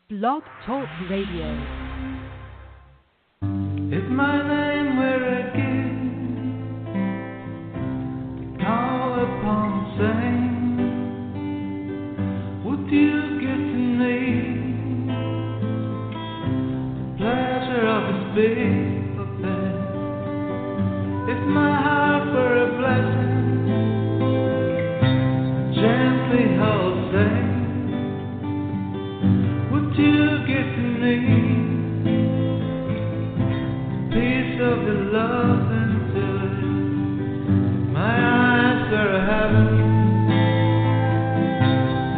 Blog Talk Radio. If my name were a gift to call upon saying, would you give to me the pleasure of a big affair? If my heart were a blessing, gently hold saying, would you give to me peace of the love into it? My eyes are a heaven,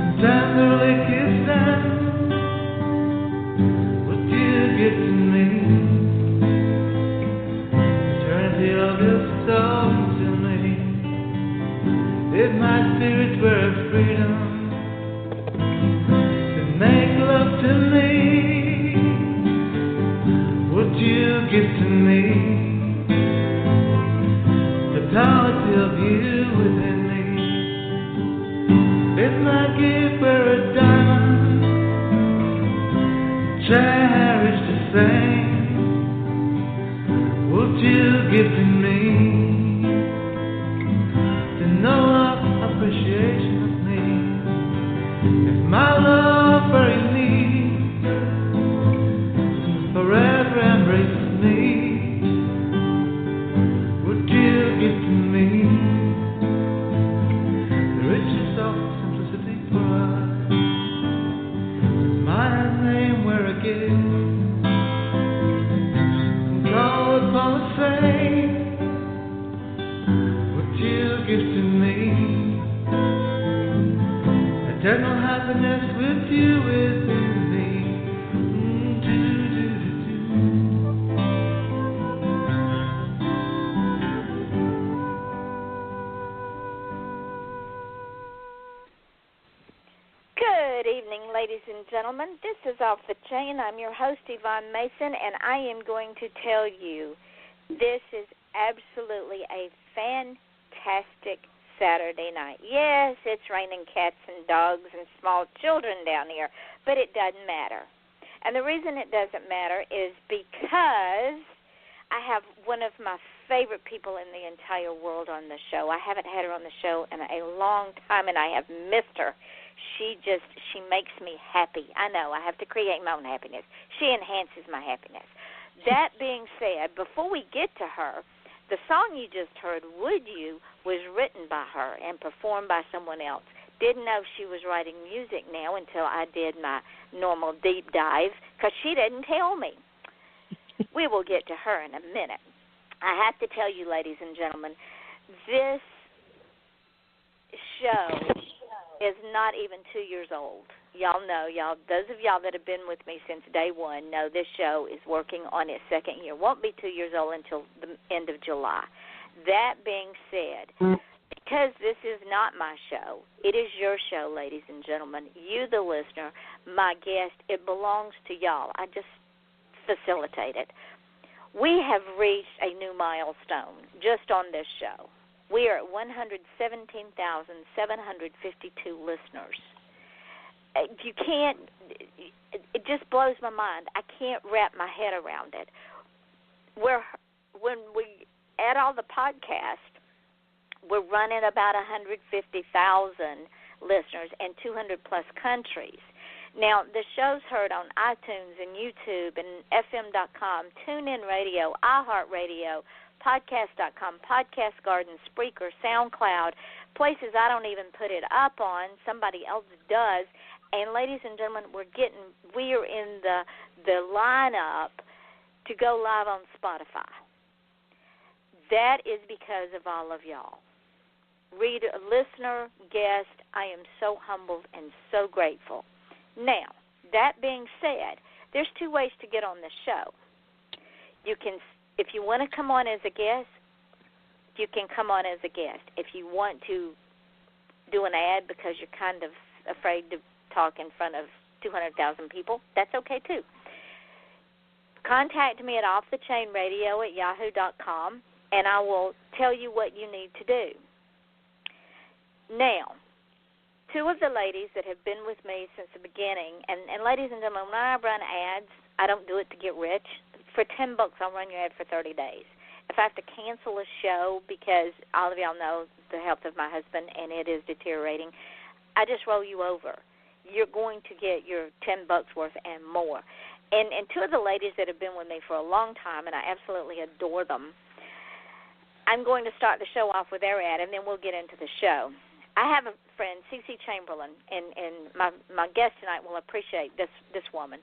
and tenderly kiss them. Would you give to me eternity of your soul to me? If my spirit were a freedom to make love to me, would you give to me the totality of you within me? If my gift were a diamond, cherished the same, would you give to me to know of appreciation of me? If my love were in need, forever embraces me, would you give to me the richness of simplicity for us? If my name were a gift and called upon the same, would you give to me eternal happiness with you within me? Good evening, ladies and gentlemen. This is Off the Chain. I'm your host, Yvonne Mason, and I am going to tell you this is absolutely a fantastic Saturday night. Yes, it's raining cats and dogs and small children down here, but it doesn't matter. And the reason it doesn't matter is because I have one of my favorite people in the entire world on the show. I haven't had her on the show in a long time, and I have missed her. She makes me happy. I know, I have to create my own happiness. She enhances my happiness. That being said, before we get to her, the song you just heard, Would You, was written by her and performed by someone else. Didn't know she was writing music now until I did my normal deep dive, because she didn't tell me. We will get to her in a minute. I have to tell you, ladies and gentlemen, this show is not even 2 years old. Y'all know, those of y'all that have been with me since day one know this show is working on its second year. Won't be 2 years old until the end of July. That being said, because this is not my show, it is your show, ladies and gentlemen. You, the listener, my guest, it belongs to y'all. I just facilitate it. We have reached a new milestone just on this show. We are at 117,752 listeners. You can't, it just blows my mind. I can't wrap my head around it. When we add all the podcasts, we're running about 150,000 listeners in 200-plus countries. Now, the show's heard on iTunes and YouTube and FM.com, TuneIn Radio, iHeartRadio, Podcast.com, Podcast Garden, Spreaker, SoundCloud, places I don't even put it up on, somebody else does. And ladies and gentlemen, we are in the lineup to go live on Spotify. That is because of all of y'all. Reader, listener, guest, I am so humbled and so grateful. Now, that being said, there's two ways to get on the show. You can, if you want to come on as a guest, you can come on as a guest. If you want to do an ad because you're kind of afraid to talk in front of 200,000 people, that's okay too. Contact me at offthechainradio@yahoo.com, and I will tell you what you need to do. Now, Two of the ladies that have been with me since the beginning, and ladies and gentlemen, when I run ads, I don't do it to get rich. For $10, I'll run your ad for 30 days. If I have to cancel a show because all of y'all know the health of my husband and it is deteriorating, I just roll you over. You're going to get your $10 worth and more. And two of the ladies that have been with me for a long time, and I absolutely adore them, I'm going to start the show off with their ad, and then we'll get into the show. I have a friend, CeCe Chamberlain, and my guest tonight will appreciate this woman.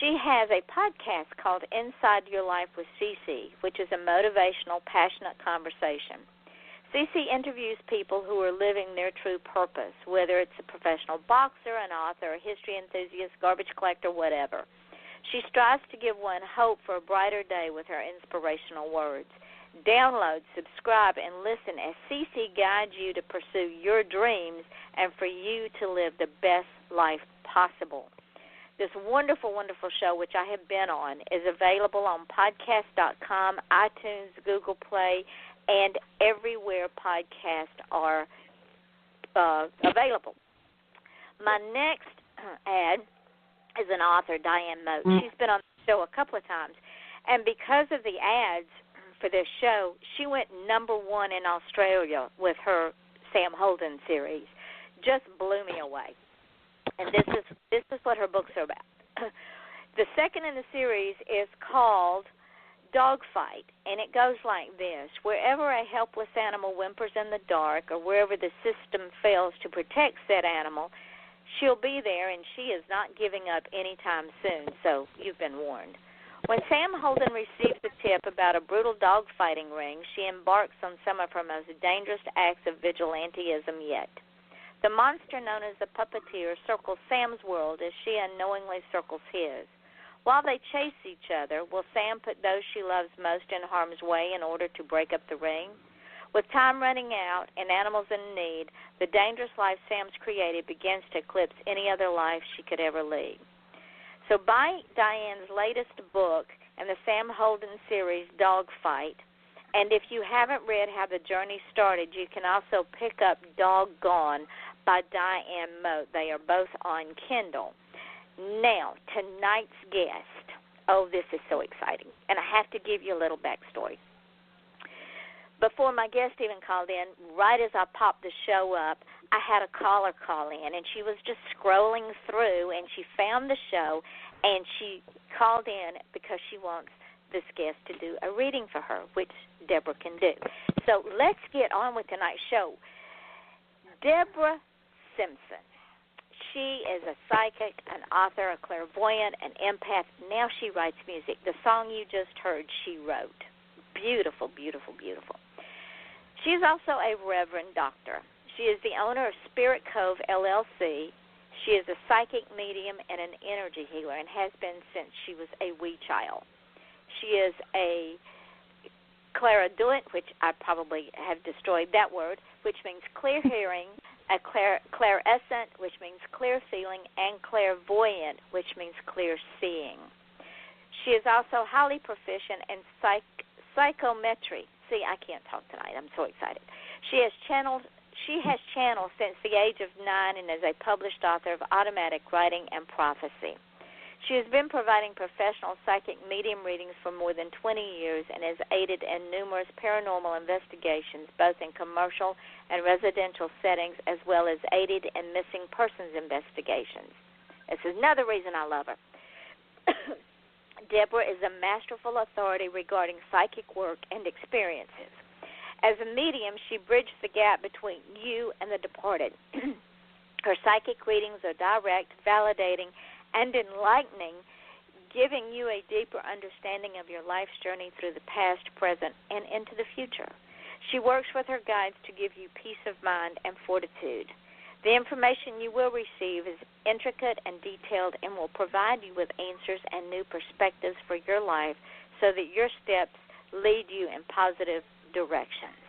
She has a podcast called Inside Your Life with CeCe, which is a motivational, passionate conversation. CeCe interviews people who are living their true purpose, whether it's a professional boxer, an author, a history enthusiast, garbage collector, whatever. She strives to give one hope for a brighter day with her inspirational words. Download, subscribe, and listen as CeCe guides you to pursue your dreams and for you to live the best life possible. This wonderful, wonderful show, which I have been on, is available on podcast.com, iTunes, Google Play, and everywhere podcasts are available. My next ad is an author, Diane Moat. She's been on the show a couple of times, and because of the ads for this show, she went #1 in Australia with her Sam Holden series. Just blew me away. And this is what her books are about. The second in the series is called Dogfight, and it goes like this. Wherever a helpless animal whimpers in the dark or wherever the system fails to protect said animal, she'll be there, and she is not giving up anytime soon, so you've been warned. When Sam Holden receives a tip about a brutal dogfighting ring, she embarks on some of her most dangerous acts of vigilantism yet. The monster known as the puppeteer circles Sam's world as she unknowingly circles his. While they chase each other, will Sam put those she loves most in harm's way in order to break up the ring? With time running out and animals in need, the dangerous life Sam's created begins to eclipse any other life she could ever lead. So buy Diane's latest book and the Sam Holden series, Dogfight. And if you haven't read How the Journey Started, you can also pick up Doggone by Diane Moat. They are both on Kindle. Now, tonight's guest. Oh, this is so exciting. And I have to give you a little backstory. Before my guest even called in, right as I popped the show up, I had a caller call in, and she was just scrolling through, and she found the show, and she called in because she wants this guest to do a reading for her, which Deborah can do. So let's get on with tonight's show. Deborah Simpson. She is a psychic, an author, a clairvoyant, an empath. Now she writes music. The song you just heard, she wrote. Beautiful, beautiful, beautiful. She is also a reverend doctor. She is the owner of Spirit Cove, LLC. She is a psychic medium and an energy healer and has been since she was a wee child. She is a Clairaudient, which I probably have destroyed that word, which means clear hearing, a Clairsentient, which means clear feeling, and Clairvoyant, which means clear seeing. She is also highly proficient in psychometry. See, I can't talk tonight. I'm so excited. She has channeled since the age of 9 and is a published author of automatic writing and prophecy. She has been providing professional psychic medium readings for more than 20 years and has aided in numerous paranormal investigations, both in commercial and residential settings, as well as aided in missing persons investigations. This is another reason I love her. Deborah is a masterful authority regarding psychic work and experiences. As a medium, she bridges the gap between you and the departed. Her psychic readings are direct, validating, and enlightening, giving you a deeper understanding of your life's journey through the past, present, and into the future. She works with her guides to give you peace of mind and fortitude. The information you will receive is intricate and detailed and will provide you with answers and new perspectives for your life so that your steps lead you in positive directions.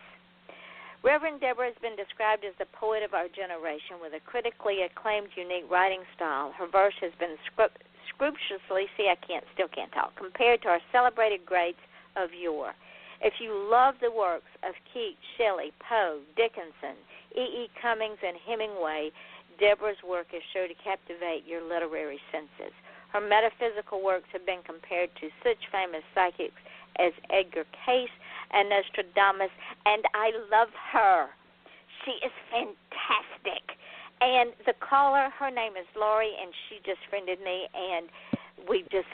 Reverend Deborah has been described as the poet of our generation with a critically acclaimed, unique writing style. Her verse has been scrupulously, still can't talk, compared to our celebrated greats of yore. If you love the works of Keats, Shelley, Poe, Dickinson, E.E. Cummings, and Hemingway, Deborah's work is sure to captivate your literary senses. Her metaphysical works have been compared to such famous psychics as Edgar Cayce and Nostradamus, and I love her. She is fantastic. And the caller, her name is Lori, and she just friended me, and we just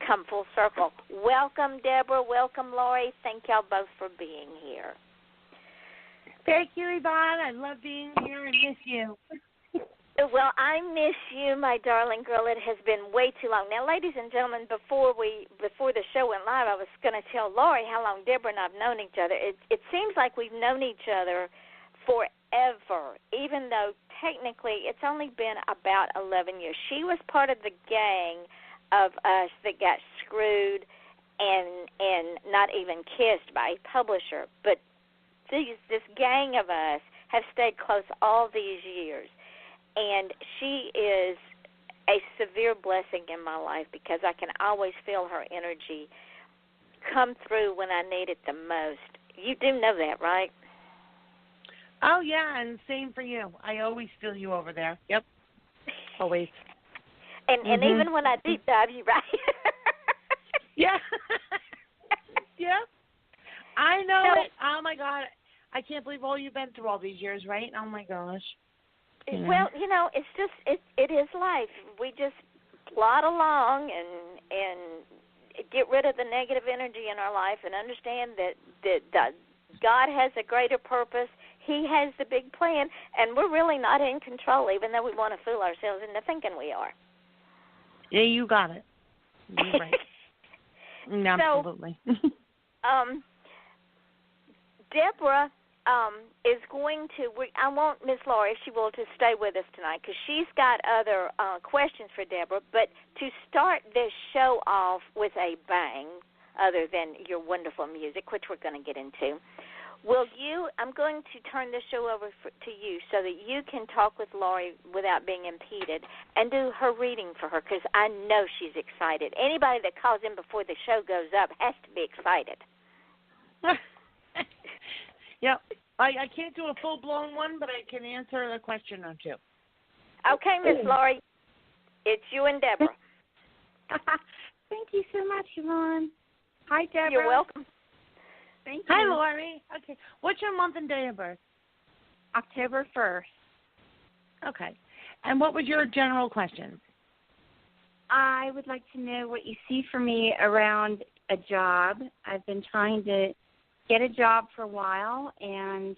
come full circle. Welcome, Deborah. Welcome, Lori. Thank y'all both for being here. Thank you, Yvonne. I love being here and miss you. Well, I miss you, my darling girl. It has been way too long. Now, ladies and gentlemen, before the show went live, I was going to tell Lori how long Deborah and I have known each other. It seems like we've known each other forever, even though technically it's only been about 11 years. She was part of the gang of us that got screwed and not even kissed by a publisher. But this gang of us have stayed close all these years. And she is a severe blessing in my life because I can always feel her energy come through when I need it the most. You do know that, right? Oh, yeah, and same for you. I always feel you over there. Yep, always. And even when I deep dive you, right? Yeah. Yeah. I know it. Oh, my God. I can't believe all you've been through all these years, right? Oh, my gosh. Well, it's just it is life. We just plod along and get rid of the negative energy in our life and understand that God has a greater purpose. He has the big plan, and we're really not in control, even though we want to fool ourselves into thinking we are. Yeah, you got it. You're right. Absolutely. So, Deborah is going to, I want Miss Laurie, if she will, to stay with us tonight because she's got other questions for Deborah. But to start this show off with a bang, other than your wonderful music, which we're going to get into, I'm going to turn this show over to you so that you can talk with Laurie without being impeded and do her reading for her because I know she's excited. Anybody that calls in before the show goes up has to be excited. Yep. I can't do a full-blown one, but I can answer a question or two. Okay, Miss Laurie, it's you and Deborah. Thank you so much, Yvonne. Hi, Deborah. You're welcome. Thank you. Hi, Laurie. Okay. What's your month and day of birth? October 1st. Okay. And what was your general question? I would like to know what you see for me around a job. I've been trying to get a job for a while, and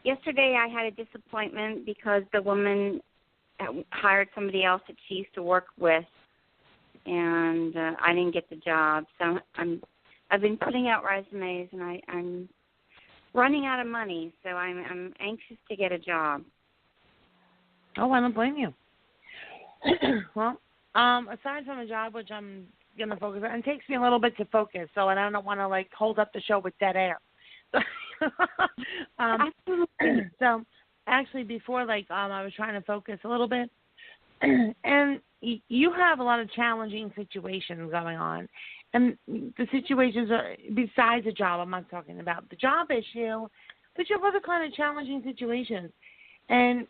yesterday I had a disappointment because the woman hired somebody else that she used to work with, and I didn't get the job. So I've been putting out resumes, and I'm running out of money, so I'm anxious to get a job. Oh, I don't blame you. Well, aside from a job, which I'm going to focus on, it takes me a little bit to focus, so I don't want to, hold up the show with dead air. So, actually, before, I was trying to focus a little bit, and you have a lot of challenging situations going on, and the situations are, besides the job, I'm not talking about the job issue, but you have other kind of challenging situations, and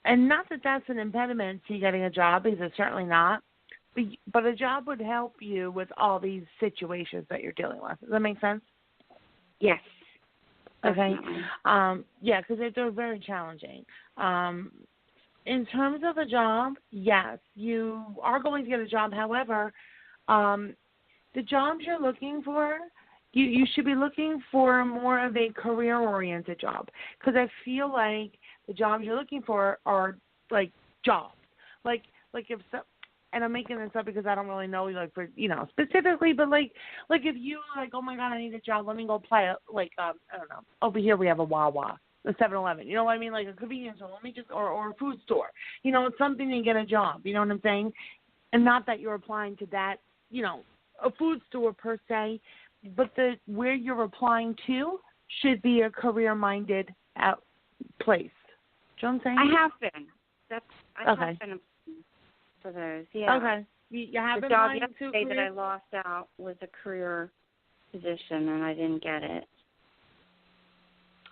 not that that's an impediment to getting a job, because it's certainly not. But a job would help you with all these situations that you're dealing with. Does that make sense? Yes. Okay. Definitely. Yeah, because they're very challenging. In terms of a job, yes, you are going to get a job. However, the jobs you're looking for, you should be looking for more of a career-oriented job, because I feel like the jobs you're looking for are jobs. Like if so. And I'm making this up because I don't really know, specifically, but if you oh my God, I need a job, let me go play I don't know, over here we have a Wawa, a 7-Eleven, you know what I mean, a convenience store, or a food store, it's something to get a job, you know what I'm saying, and not that you're applying to that, a food store per se, but where you're applying to should be a career-minded place. Do you know what I'm saying? I have been. Okay. Have been for those, yeah. Okay. You have the been job yesterday that I lost out was a career position, and I didn't get it.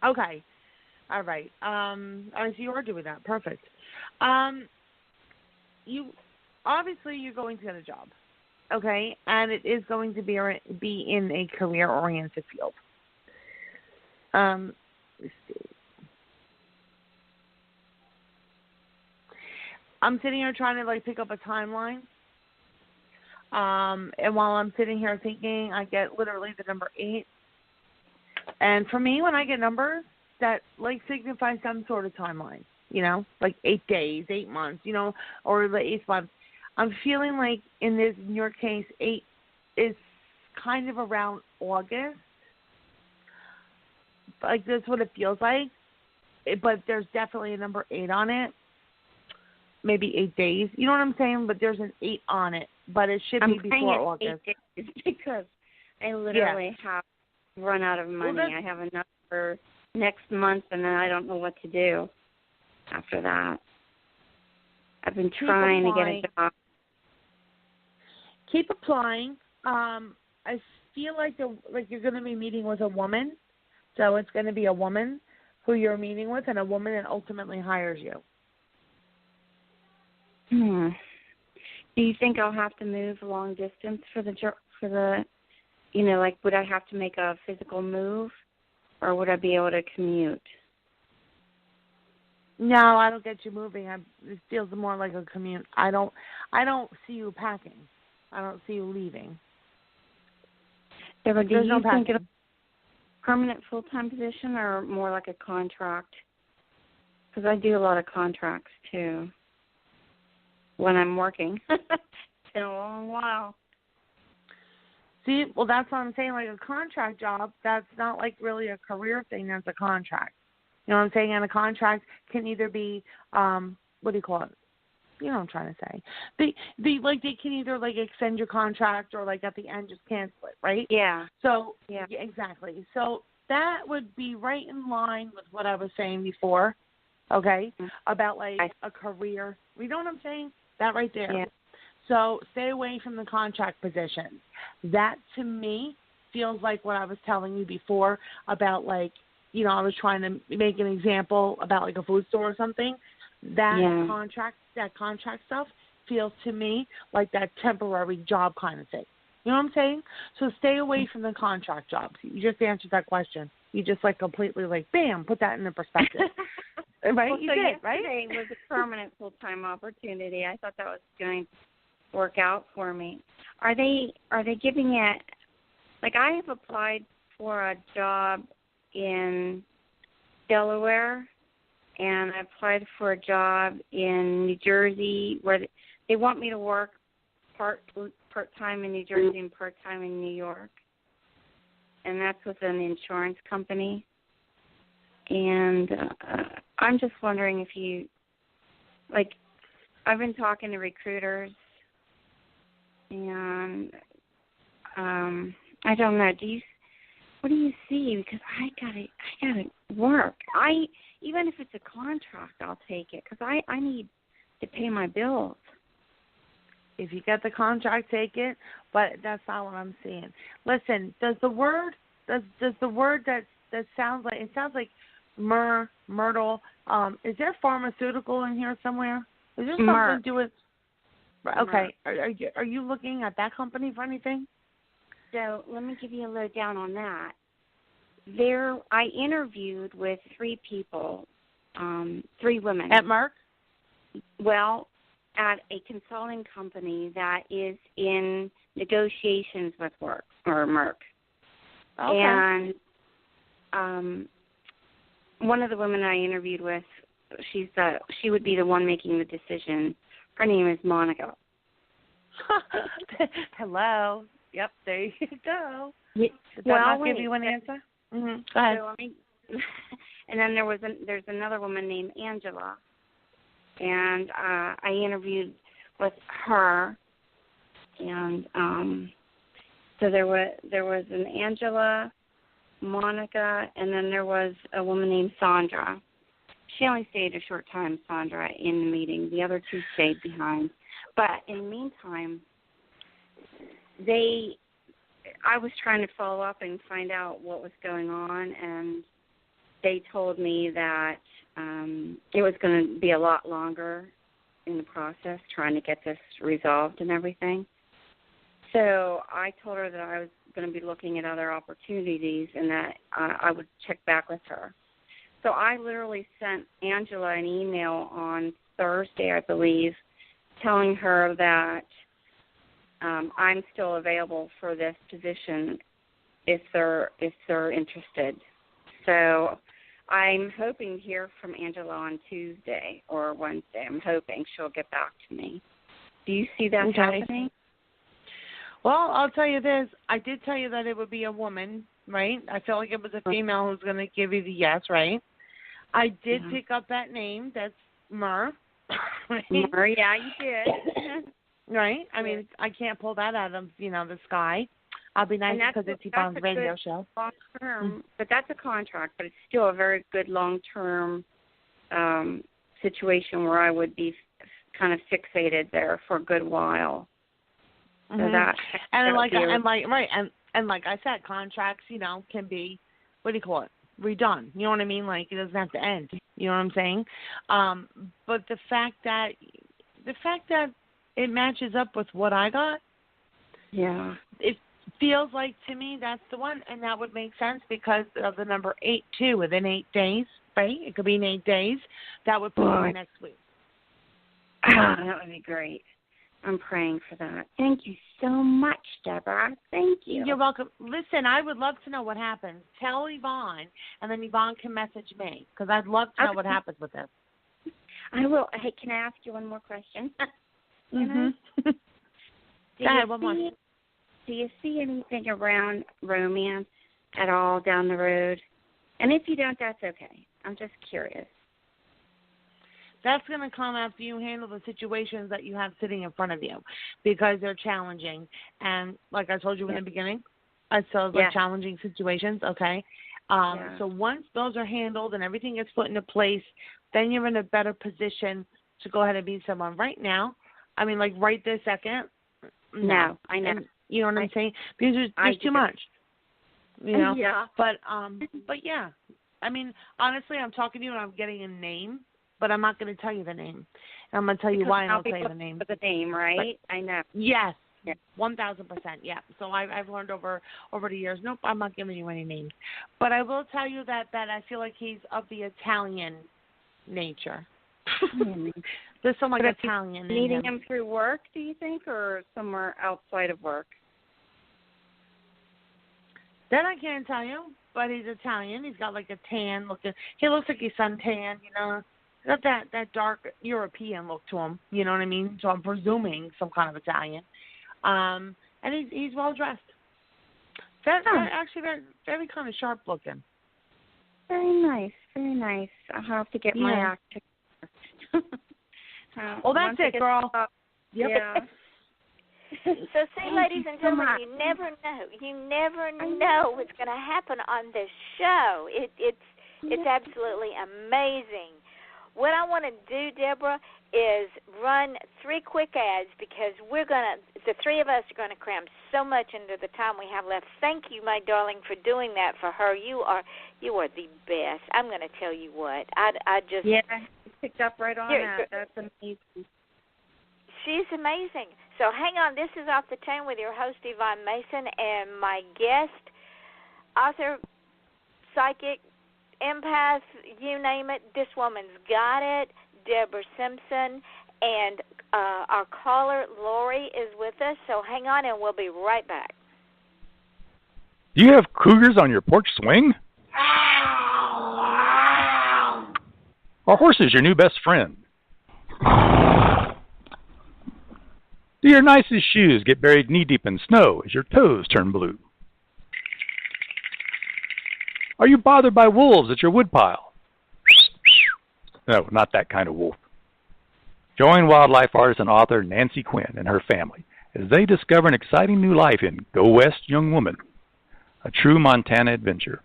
Okay. All right. So you are doing that. Perfect. You're going to get a job, okay, and it is going to be in a career-oriented field. Let's see. I'm sitting here trying to pick up a timeline. And while I'm sitting here thinking, I get literally the number 8. And for me, when I get numbers, that signify some sort of timeline, 8 days, 8 months, or the 8 months. I'm feeling like in your case, 8 is kind of around August. That's what it feels like. But there's definitely a number 8 on it. Maybe 8 days. You know what I'm saying? But there's an 8 on it. But it should be before August. 8 days because I literally have run out of money. I have enough for next month, and then I don't know what to do after that. I've been trying to get a job. Keep applying. I feel like you're going to be meeting with a woman, so it's going to be a woman who you're meeting with, and a woman that ultimately hires you. Do you think I'll have to move long distance for the would I have to make a physical move, or would I be able to commute? No, I don't get you moving. It feels more like a commute. I don't see you packing. I don't see you leaving. Deborah, do you think it's a permanent full-time position or more like a contract? Because I do a lot of contracts, too, when I'm working. It's been a long while. See, well, that's what I'm saying. A contract job, that's not really a career thing. That's a contract. You know what I'm saying? And a contract can either be, what do you call it? You know what I'm trying to say. They can either extend your contract or at the end just cancel it, right? Yeah. So yeah, exactly. So that would be right in line with what I was saying before, okay? About a career. You know what I'm saying? That right there. Yeah. So stay away from the contract positions. That to me feels like what I was telling you before about I was trying to make an example about a food store or something. That contract stuff feels to me like that temporary job kind of thing. You know what I'm saying? So stay away from the contract jobs. You just answered that question. You just completely bam, put that into perspective. Right? Well, you so did, right? Yesterday was a permanent full-time opportunity. I thought that was going to work out for me. Are they giving it I have applied for a job in Delaware, and I applied for a job in New Jersey where they want me to work part-time in New Jersey and part-time in New York. And that's with an insurance company. And I'm just wondering if you, I've been talking to recruiters, and I don't know. What do you see? Because I gotta work. Even if it's a contract, I'll take it because I need to pay my bills. If you get the contract, take it. But that's not what I'm seeing. Listen, does the word that sounds like myrtle? Is there pharmaceutical in here somewhere? Is there something to do with? Okay, are you looking at that company for anything? So let me give you a lowdown on that. I interviewed with 3 people, 3 women. At Merck? Well, at a consulting company that is in negotiations with Merck. Okay. And one of the women I interviewed with, she would be the one making the decision. Her name is Monica. Hello. Yep, there you go. Yeah, Did that not give you an answer? Mm-hmm. Go ahead. So, and then there's another woman named Angela, and I interviewed with her, and so there was an Angela, Monica, and then there was a woman named Sandra. She only stayed a short time, Sandra, in the meeting. The other 2 stayed behind. But in the meantime, I was trying to follow up and find out what was going on, and they told me that it was going to be a lot longer in the process trying to get this resolved and everything. So I told her that I was going to be looking at other opportunities and that I would check back with her. So I literally sent Angela an email on Thursday, I believe, telling her that I'm still available for this position if they're interested. So I'm hoping to hear from Angela on Tuesday or Wednesday. I'm hoping she'll get back to me. Do you see that happening? Well, I'll tell you this. I did tell you that it would be a woman, right? I felt like it was a female who's going to give you the yes, right? I did pick up that name. That's Mur. Right? Mur, yeah, you did. Right? I mean, I can't pull that out of, the sky. I'll be nice because it's Yvonne's radio show. Long-term, but that's a contract, but it's still a very good long-term situation where I would be kind of fixated there for a good while. So that like I said, contracts, can be, redone. You know what I mean? Like, it doesn't have to end. You know what I'm saying? But the fact that it matches up with what I got, it feels like to me that's the one, and that would make sense because of the number 8 too. Within 8 days, right? It could be in 8 days. That would put me next week. That would be great. I'm praying for that. Thank you so much, Deborah. Thank you. You're welcome. Listen, I would love to know what happens. Tell Yvonne, and then Yvonne can message me, because I'd love to know what happens with this. I will. Hey, can I ask you one more question? Go ahead, one more. Do you see anything around romance at all down the road? And if you don't, that's okay. I'm just curious. That's going to come after you handle the situations that you have sitting in front of you, because they're challenging. And like I told you in the beginning, I saw challenging situations, okay? So once those are handled and everything gets put into place, then you're in a better position to go ahead and meet someone. Right now, I mean, like right this second, no, I know. And, you know what I'm saying? Because there's too much. Yeah. But yeah. I mean, honestly, I'm talking to you and I'm getting a name. But I'm not going to tell you the name. And I'm going to tell you why I don't tell you the name. For the name, right? But, I know. Yes, 1,000%. Yeah. So I've learned over the years. Nope, I'm not giving you any names. But I will tell you that I feel like he's of the Italian nature. There's some like Italian. Meeting him through work, do you think, or somewhere outside of work? That I can't tell you. But he's Italian. He's got like a tan looking. He looks like he's suntan, Got that dark European look to him, you know what I mean? So I'm presuming some kind of Italian. And he's well dressed. Actually very kind of sharp looking. Very nice, very nice. I'll have to get my act together. Well, that's it, girl. Yep. Yeah. So see, ladies and gentlemen, you never know what's going to happen on this show. It's absolutely amazing. What I want to do, Deborah, is run 3 quick ads because the 3 of us are going to cram so much into the time we have left. Thank you, my darling, for doing that for her. You are the best. I'm going to tell you what. I just you picked up right on that. That's amazing. She's amazing. So hang on. This is Off the Chain with your host, Yvonne Mason, and my guest, author, psychic, empath, you name it. This woman's got it. Deborah Simpson. And our caller, Lori, is with us. So hang on, and we'll be right back. Do you have cougars on your porch swing? Are horses your new best friend? Do your nicest shoes get buried knee-deep in snow as your toes turn blue? Are you bothered by wolves at your woodpile? No, not that kind of wolf. Join wildlife artist and author Nancy Quinn and her family as they discover an exciting new life in Go West, Young Woman, a true Montana adventure.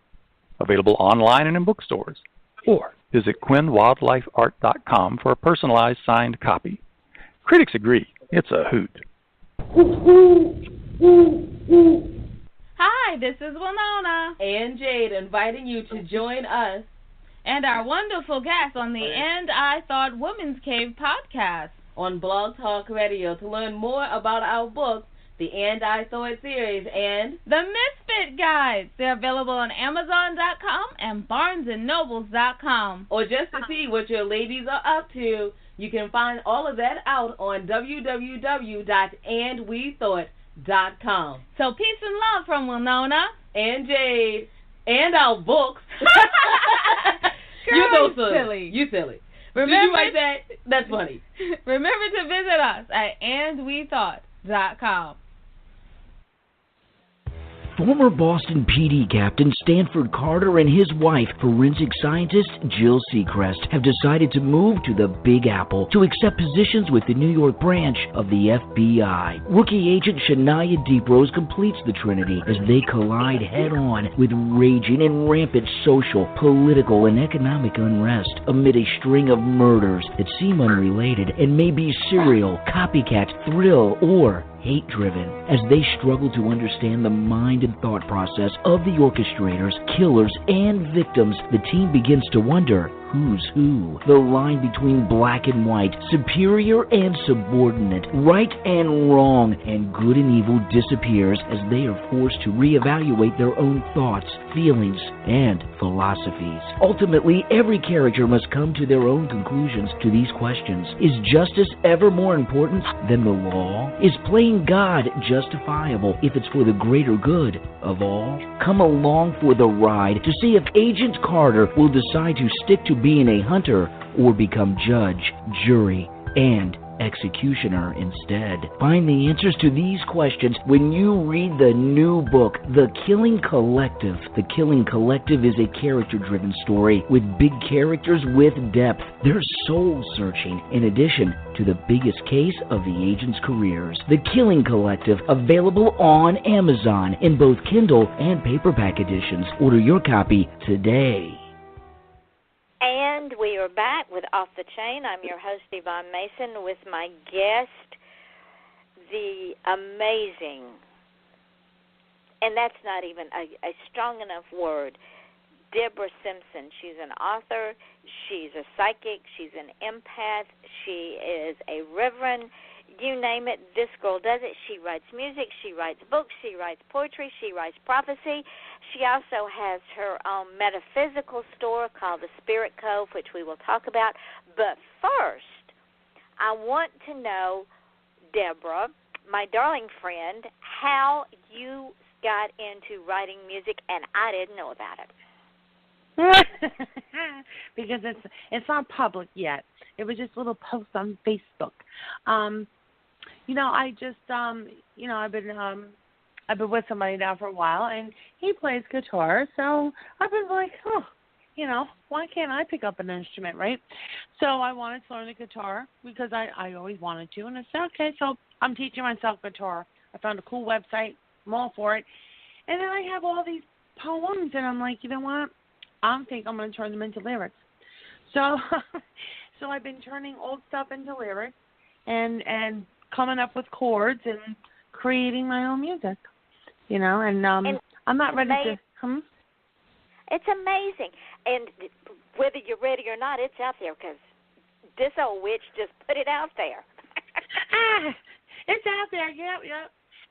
Available online and in bookstores. Or visit QuinnWildlifeArt.com for a personalized signed copy. Critics agree. It's a hoot. Hi, this is Winona and Jade inviting you to join us and our wonderful guest on the And I Thought Women's Cave podcast on Blog Talk Radio to learn more about our book, the And I Thought series, and the Misfit Guides. They're available on Amazon.com and BarnesandNobles.com. Or just to see what your ladies are up to, you can find all of that out on www.andwethought.com. So peace and love from Winona and Jade and our books. Girl, You're so silly. You silly. Remember, did you write that? That's funny. Remember to visit us at andwethought.com. Former Boston PD Captain Stanford Carter and his wife, forensic scientist Jill Seacrest, have decided to move to the Big Apple to accept positions with the New York branch of the FBI. Rookie agent Shania Deeprose completes the trinity as they collide head-on with raging and rampant social, political, and economic unrest amid a string of murders that seem unrelated and may be serial, copycat, thrill, or hate-driven. As they struggle to understand the mind and thought process of the orchestrators, killers, and victims, the team begins to wonder who's who. The line between black and white, superior and subordinate, right and wrong, and good and evil disappears as they are forced to reevaluate their own thoughts, feelings, and philosophies. Ultimately, every character must come to their own conclusions to these questions. Is justice ever more important than the law? Is playing God justifiable if it's for the greater good of all? Come along for the ride to see if Agent Carter will decide to stick to being a hunter or become judge, jury, and executioner instead. Find the answers to these questions when you read the new book, The Killing Collective. The Killing Collective is a character-driven story with big characters with depth. They're soul-searching in addition to the biggest case of the agents' careers. The Killing Collective, available on Amazon in both Kindle and paperback editions. Order your copy today. And we are back with Off the Chain. I'm your host, Yvonne Mason, with my guest, the amazing, and that's not even a strong enough word, Deborah Simpson. She's an author, she's a psychic, she's an empath, she is a reverend. You name it, this girl does it. She writes music, she writes books, she writes poetry, she writes prophecy. She also has her own metaphysical store called the Spirit Cove, which we will talk about. But first, I want to know, Deborah, my darling friend, how you got into writing music, and I didn't know about it. Because it's not public yet. It was just a little post on Facebook. I just, I've been with somebody now for a while, and he plays guitar, so I've been like, why can't I pick up an instrument, right? So I wanted to learn the guitar because I always wanted to, and I said, okay, so I'm teaching myself guitar. I found a cool website. I'm all for it. And then I have all these poems, and I'm like, you know what? I think I'm going to turn them into lyrics. So I've been turning old stuff into lyrics and coming up with chords and creating my own music, and I'm not ready to. It's amazing, and whether you're ready or not, it's out there because this old witch just put it out there. It's out there, yep.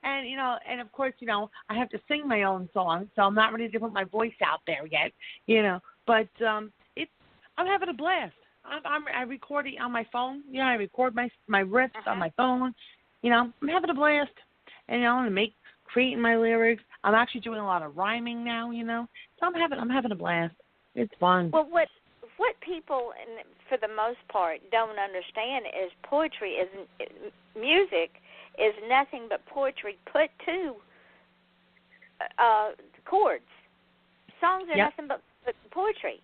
And and of course, I have to sing my own song, so I'm not ready to put my voice out there yet, But I'm having a blast. I record it on my phone. I record my riffs on my phone. I'm having a blast. And creating my lyrics. I'm actually doing a lot of rhyming now. So I'm having a blast. It's fun. Well, what people, for the most part, don't understand is music is nothing but poetry put to chords. Songs are nothing but poetry.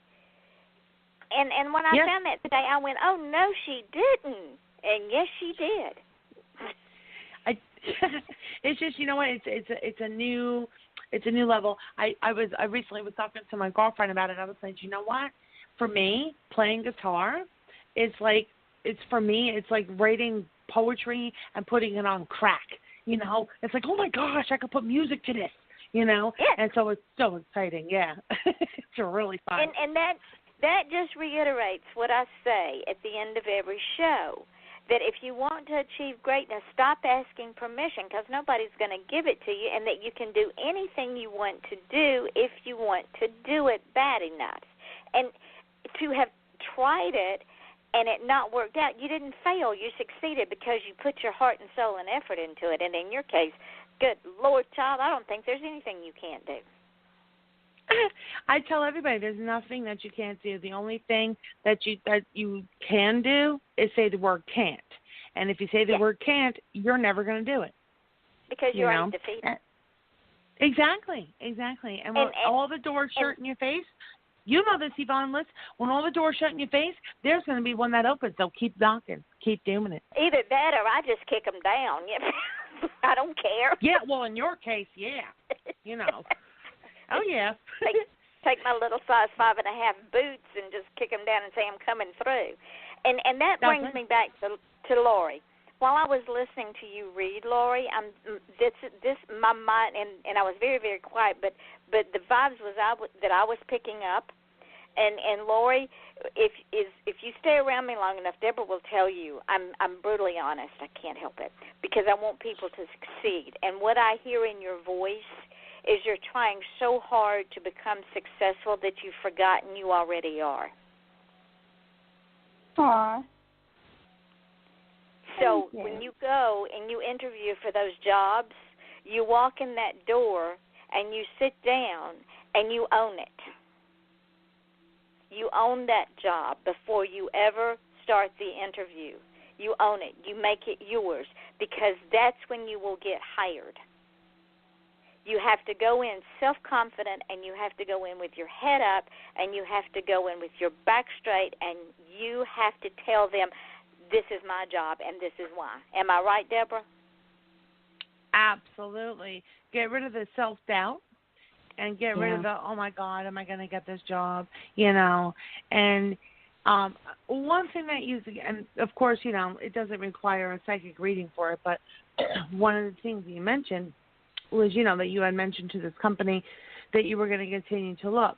And when I found that today, I went, oh, no, she didn't. And yes, she did. It's just, it's a new level. I recently was talking to my girlfriend about it. I was saying, you know what? For me, playing guitar, it's like writing poetry and putting it on crack. It's like, oh my gosh, I could put music to this. And so it's so exciting. Yeah, it's really fun. And that just reiterates what I say at the end of every show, that if you want to achieve greatness, stop asking permission, because nobody's going to give it to you, and that you can do anything you want to do if you want to do it bad enough. And to have tried it and it not worked out, you didn't fail. You succeeded because you put your heart and soul and effort into it. And in your case, good Lord, child, I don't think there's anything you can't do. I tell everybody there's nothing that you can't do. The only thing that you can do is say the word can't. And if you say the word can't, you're never going to do it. Because you're undefeated. Exactly. And when all the doors shut in your face, you know this, Yvonne, listen, when all the doors shut in your face, there's going to be one that opens. So keep knocking. Keep doing it. Either that or I just kick them down. I don't care. Yeah, well, in your case, yeah. You know. Oh, yeah. Take my little size 5.5 boots and just kick them down and say I'm coming through. And that brings me back to Lori. While I was listening to you read, Lori, my mind, and I was very, very quiet, but the vibes that I was picking up. And Lori, if you stay around me long enough, Deborah will tell you I'm brutally honest. I can't help it because I want people to succeed. And what I hear in your voice is you're trying so hard to become successful that you've forgotten you already are. Aww. So when you go and you interview for those jobs, you walk in that door and you sit down and you own it. You own that job before you ever start the interview. You own it. You make it yours because that's when you will get hired. You have to go in self-confident, and you have to go in with your head up, and you have to go in with your back straight, and you have to tell them, this is my job, and this is why. Am I right, Deborah? Absolutely. Get rid of the self-doubt and get rid of the, oh, my God, am I going to get this job, you know. And one thing that and, of course, you know, it doesn't require a psychic reading for it, but one of the things you mentioned was, you know, that you had mentioned to this company that you were going to continue to look.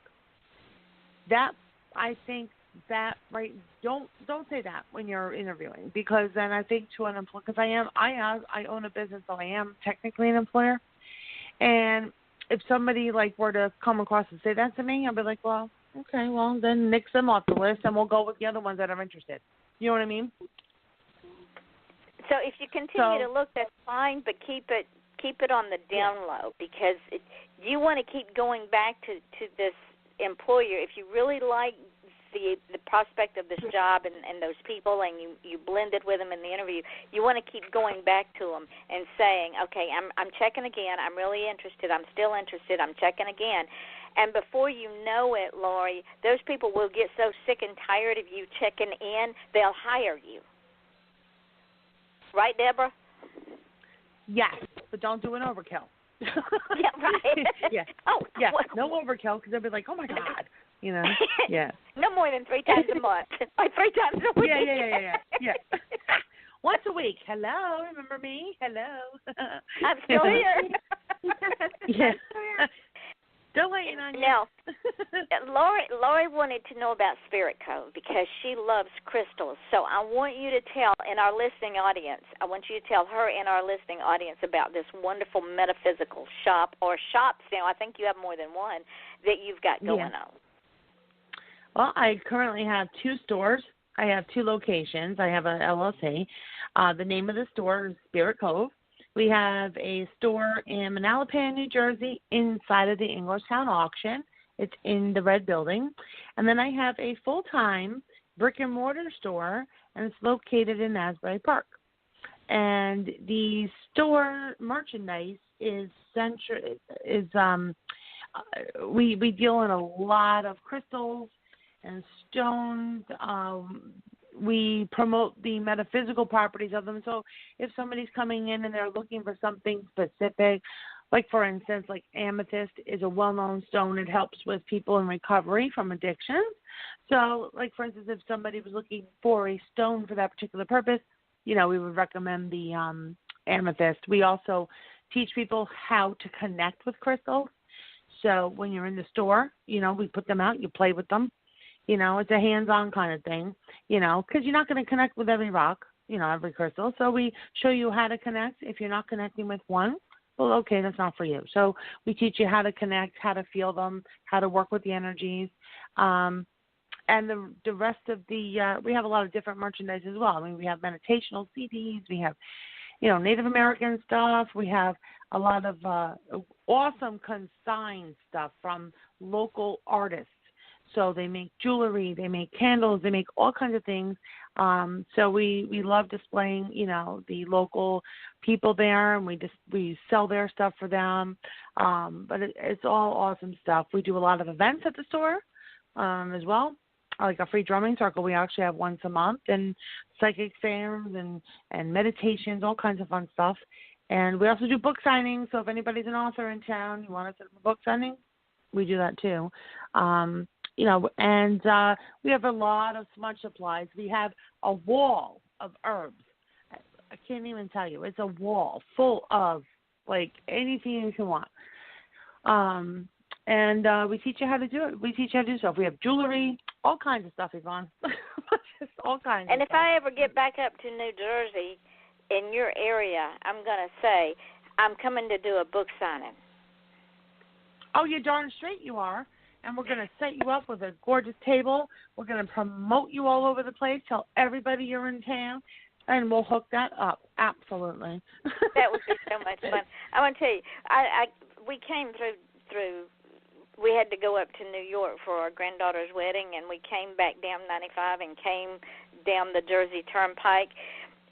That, I think that, right, don't say that when you're interviewing, because then I think to an employer, because I own a business, so I am technically an employer, and if somebody, like, were to come across and say that to me, I'd be like, well, okay, well, then nix them off the list, and we'll go with the other ones that are interested. You know what I mean? So if you continue to look, that's fine, but keep it on the down low, because you want to keep going back to this employer. If you really like the prospect of this job and those people, and you blended with them in the interview, you want to keep going back to them and saying, okay, I'm checking again. I'm really interested. I'm still interested. I'm checking again. And before you know it, Lori, those people will get so sick and tired of you checking in, they'll hire you. Right, Deborah? Yes, but don't do an overkill. Yeah, right. Yeah. Oh, yeah. No overkill, because they'll be like, oh my God, you know. Yeah. No more than 3 times a month, like 3 times a week. Yeah. Once a week. Hello, remember me? Hello. I'm still here. Yeah. Still waiting on you. Now, Lori wanted to know about Spirit Cove because she loves crystals. So I want you to tell her and our listening audience about this wonderful metaphysical shop, or shops now. I think you have more than one that you've got going on. Well, I currently have 2 stores. I have 2 locations. I have an LLC. The name of the store is Spirit Cove. We have a store in Manalapan, New Jersey, inside of the Englishtown auction. It's in the red building. And then I have a full-time brick-and-mortar store, and it's located in Asbury Park. And the store merchandise is we deal in a lot of crystals and stones. We promote the metaphysical properties of them. So if somebody's coming in and they're looking for something specific, like, for instance, like amethyst is a well-known stone. It helps with people in recovery from addictions. So, like, for instance, if somebody was looking for a stone for that particular purpose, you know, we would recommend the amethyst. We also teach people how to connect with crystals. So when you're in the store, you know, we put them out, you play with them. It's a hands-on kind of thing, because you're not going to connect with every rock, every crystal. So we show you how to connect. If you're not connecting with one, well, okay, that's not for you. So we teach you how to connect, how to feel them, how to work with the energies. And the rest of the, we have a lot of different merchandise as well. I mean, we have meditational CDs. We have, Native American stuff. We have a lot of awesome consigned stuff from local artists. So they make jewelry, they make candles, they make all kinds of things. So we love displaying, the local people there, and we sell their stuff for them. But it's all awesome stuff. We do a lot of events at the store as well, like a free drumming circle. We actually have once a month, and psychic fairs and meditations, all kinds of fun stuff. And we also do book signings. So if anybody's an author in town, you want to set up a book signing, we do that too. And we have a lot of smudge supplies. We have a wall of herbs. I can't even tell you. It's a wall full of, anything you can want. And we teach you how to do it. We teach you how to do stuff. We have jewelry, all kinds of stuff, Yvonne. Just all kinds and of if stuff. I ever get back up to New Jersey, in your area, I'm going to say, I'm coming to do a book signing. Oh, you're darn straight you are. And we're going to set you up with a gorgeous table. We're going to promote you all over the place. Tell everybody you're in town, and we'll hook that up. Absolutely. That would be so much fun. I want to tell you, we came through. We had to go up to New York for our granddaughter's wedding, and we came back down 95 and came down the Jersey Turnpike.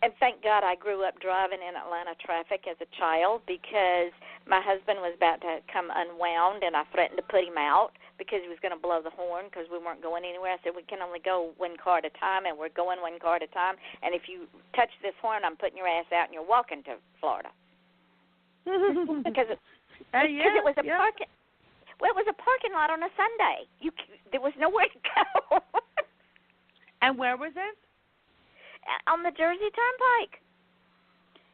And thank God I grew up driving in Atlanta traffic as a child, because my husband was about to come unwound, and I threatened to put him out because he was going to blow the horn because we weren't going anywhere. I said, we can only go one car at a time, and we're going one car at a time. And if you touch this horn, I'm putting your ass out, and you're walking to Florida. Because it was a parking. Well, it was a parking lot on a Sunday. There was nowhere to go. And where was it? On the Jersey Turnpike.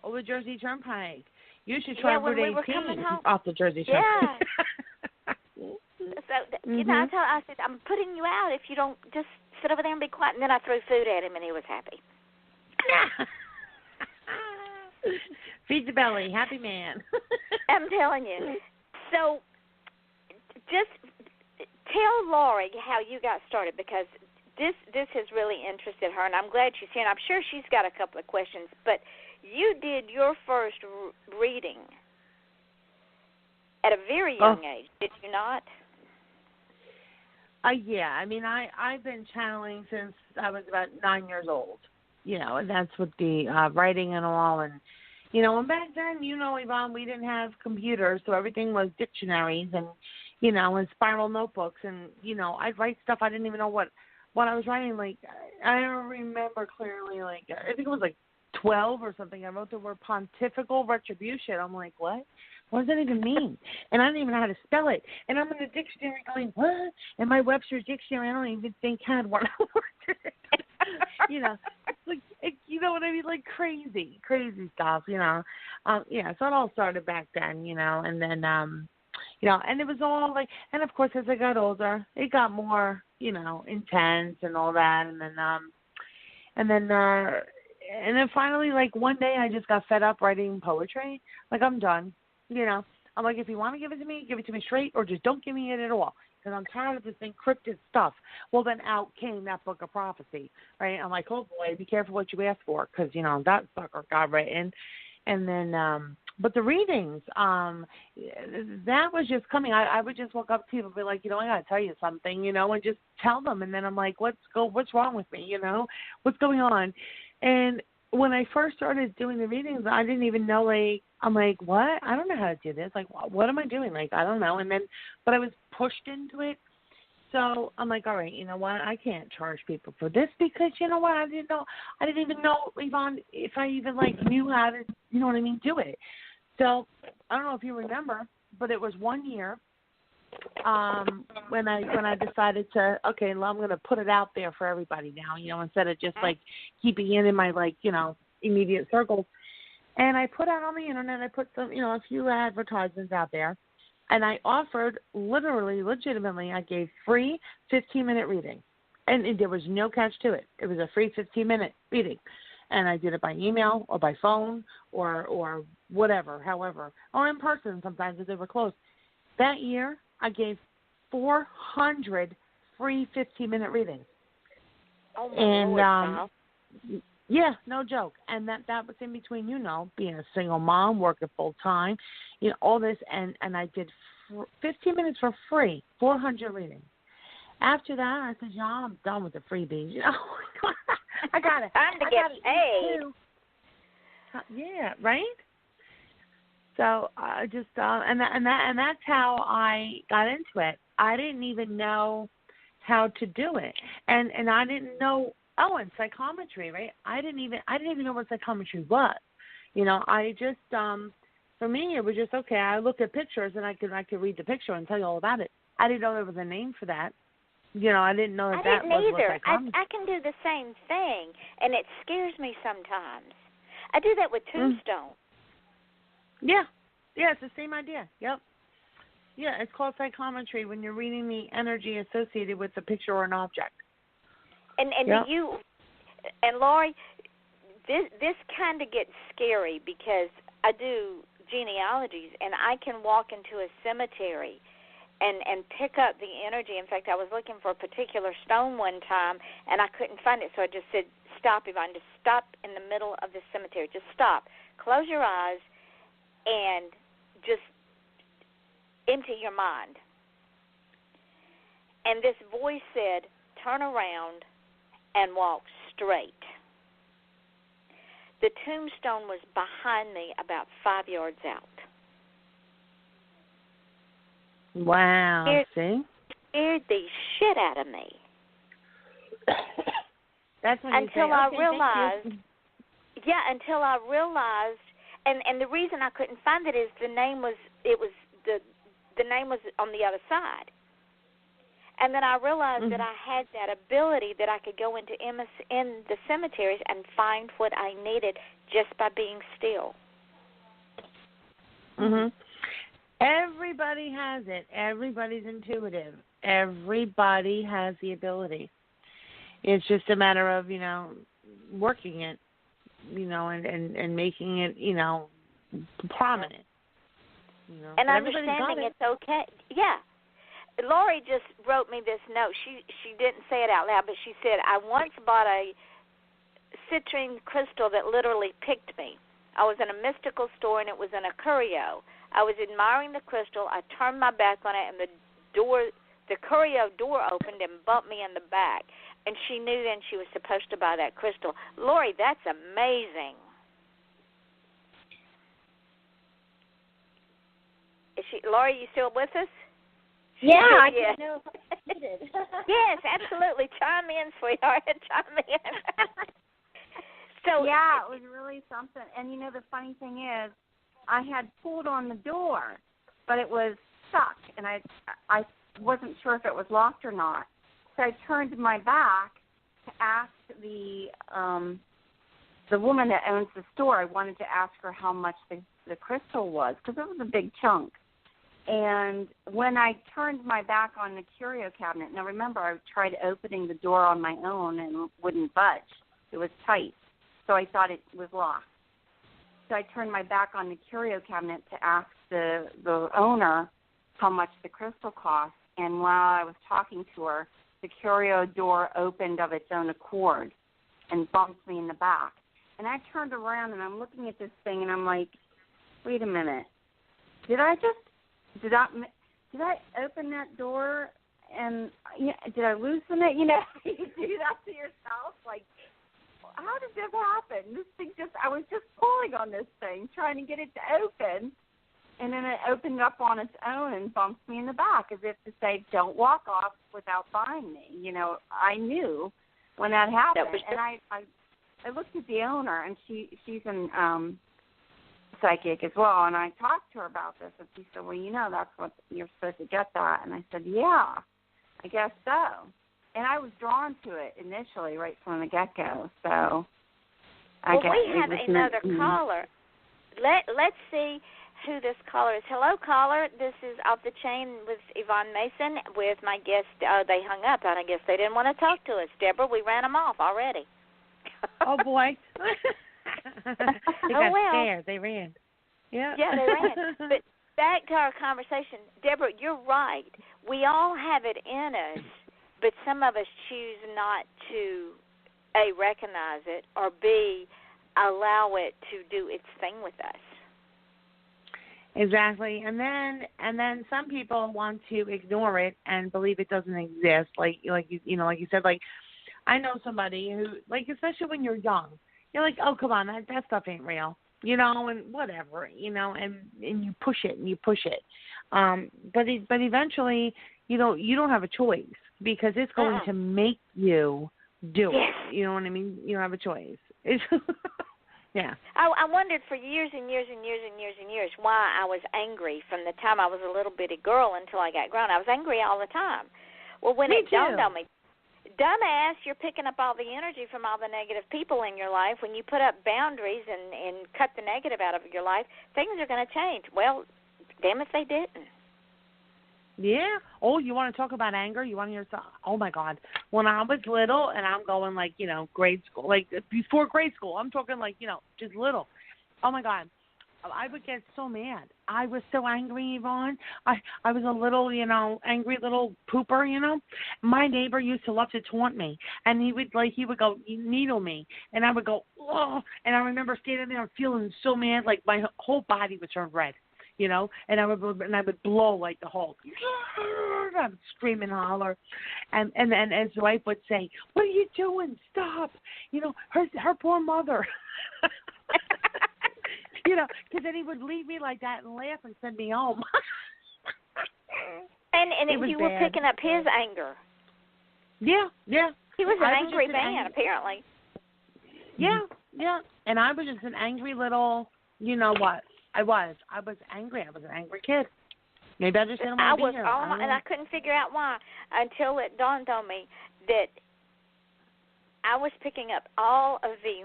Oh, the Jersey Turnpike. You should try Route 18 home. Off the Jersey Turnpike. Yeah. So, I said, I'm putting you out if you don't just sit over there and be quiet. And then I threw food at him, and he was happy. Feed the belly. Happy man. I'm telling you. So just tell Laurie how you got started, because this has really interested her, and I'm glad she's here. And I'm sure she's got a couple of questions, but you did your first reading at a very young age, did you not? Yeah. I mean, I've been channeling since I was about 9 years old, and that's with the writing and all. And, and back then, Yvonne, we didn't have computers, so everything was dictionaries and, and spiral notebooks. And, I'd write stuff I didn't even know what I was writing. I remember clearly, I think it was 12 or something. I wrote the word pontifical retribution. I'm like, what? What does that even mean? And I don't even know how to spell it. And I'm in the dictionary going, what? And my Webster's dictionary, I don't even think had one word. You know what I mean? Crazy stuff, So it all started back then, and then, and it was all and of course, as I got older, it got more, intense and all that. And then finally, one day I just got fed up writing poetry. I'm done. I'm like, if you want to give it to me straight, or just don't give me it at all, because I'm tired of this encrypted stuff. Well, then out came that book of prophecy, right? I'm like, oh boy, be careful what you ask for, because that sucker got written. And then, but the readings, that was just coming. I would just walk up to people and be like, I got to tell you something, and just tell them. And then I'm like, what's wrong with me? What's going on? And when I first started doing the readings, I didn't even know, I'm like, what? I don't know how to do this. What am I doing? I don't know. And then, but I was pushed into it. So I'm like, all right, you know what? I can't charge people for this, because you know what? I didn't even know, Yvonne, if I even knew how to, do it. So I don't know if you remember, but it was 1 year when I decided to, okay, well, I'm going to put it out there for everybody now, instead of just keeping it in my immediate circles. And I put out on the internet, I put some, a few advertisements out there, and I offered legitimately, I gave free 15-minute reading. And there was no catch to it. It was a free 15-minute reading. And I did it by email or by phone or whatever, however, or in person sometimes if they were close. That year, I gave 400 free 15-minute readings. Oh, my Lord, yeah, no joke. And that was in between, being a single mom, working full-time, all this. And I did 15 minutes for free, 400 readings. After that, I said, I'm done with the freebies. I got it. Time to get paid. Yeah, right? So I just and that's how I got into it. I didn't even know how to do it, and I didn't know. Oh, and psychometry, right? I didn't even know what psychometry was. I just for me it was just okay. I looked at pictures and I could read the picture and tell you all about it. I didn't know there was a name for that. I didn't know that I didn't was either. what psychometry. I can do the same thing, and it scares me sometimes. I do that with Tombstone. Yeah, it's the same idea. Yep. Yeah, it's called psychometry when you're reading the energy associated with a picture or an object. And yep. And Laurie, this kind of gets scary because I do genealogies, and I can walk into a cemetery and pick up the energy. In fact, I was looking for a particular stone one time, and I couldn't find it, so I just said, stop, Yvonne, just stop in the middle of the cemetery. Just stop. Close your eyes and just empty your mind. And this voice said, turn around and walk straight. The tombstone was behind me about 5 yards out. Wow, see? Scared the shit out of me. That's what until I realized, and the reason I couldn't find it is the name was the name was on the other side. And then I realized that I had that ability that I could go into in the cemeteries and find what I needed just by being still. Mhm. Everybody has it. Everybody's intuitive. Everybody has the ability. It's just a matter of, working it, and making it, prominent. And understanding it's okay. Yeah. Laurie just wrote me this note. She didn't say it out loud, but she said, I once bought a citrine crystal that literally picked me. I was in a mystical store, and it was in a curio. I was admiring the crystal. I turned my back on it, and the curio door opened and bumped me in the back. And she knew then she was supposed to buy that crystal. Laurie, that's amazing. Laurie, you still with us? Yeah, I yes. didn't know if I needed. Yes, absolutely. Chime in, sweetheart. Chime in. So yeah, it was really something. And, the funny thing is, I had pulled on the door, but it was stuck, and I wasn't sure if it was locked or not. So I turned my back to ask the woman that owns the store. I wanted to ask her how much the crystal was, because it was a big chunk. And when I turned my back on the curio cabinet, now remember, I tried opening the door on my own and wouldn't budge. It was tight, so I thought it was locked. So I turned my back on the curio cabinet to ask the owner how much the crystal cost. And while I was talking to her, the curio door opened of its own accord and bumped me in the back. And I turned around, and I'm looking at this thing, and I'm like, wait a minute. Did I open that door, and did I loosen it? You do that to yourself. Like, how did this happen? This thing I was just pulling on this thing, trying to get it to open, and then it opened up on its own and bumped me in the back, as if to say, don't walk off without buying me. I knew when that happened. And I looked at the owner, and she's an psychic as well, and I talked to her about this, and she said, well, that's what you're supposed to get that. And I said, yeah, I guess so. And I was drawn to it initially right from the get-go. So I guess we have another caller. Let's see who this caller is. Hello, caller. This is Off the Chain with Yvonne Mason with my guest. They hung up, and I guess they didn't want to talk to us. Deborah, we ran them off already. Oh, boy. They got scared. They ran. Yeah, they ran. But back to our conversation. Deborah, you're right. We all have it in us, but some of us choose not to, A, recognize it, or B, allow it to do its thing with us. Exactly. And then some people want to ignore it and believe it doesn't exist. Like you said, like I know somebody who, like, especially when you're young, you're like, oh, come on, that stuff ain't real, and whatever, and you push it and you push it. But eventually, you don't have a choice because it's going to make you do it. You know what I mean? You don't have a choice. Yeah. I wondered for years and years and years and years and years why I was angry from the time I was a little bitty girl until I got grown. I was angry all the time. Well, when it dawned on me, dumbass, you're picking up all the energy from all the negative people in your life. When you put up boundaries and cut the negative out of your life, things are going to change. Well, damn if they didn't. Yeah. Oh, you want to talk about anger? You want to hear something? Oh, my God. When I was little and I'm going, like, grade school, like before grade school, I'm talking like, just little. Oh, my God. I would get so mad. I was so angry, Yvonne. I was a little, angry little pooper, My neighbor used to love to taunt me, and he would go needle me, and I would go, oh, and I remember standing there and feeling so mad, like my whole body would turn red. And I would blow like the Hulk. I would scream and holler, and then his wife would say, "What are you doing? Stop!" Her poor mother. Because then he would leave me like that and laugh and send me home. and you were picking up his anger. Yeah. He was an angry man, apparently. Yeah. And I was just an angry little, what? I was angry. I was an angry kid. Maybe I just didn't want to be here. And I couldn't figure out why until it dawned on me that I was picking up all of the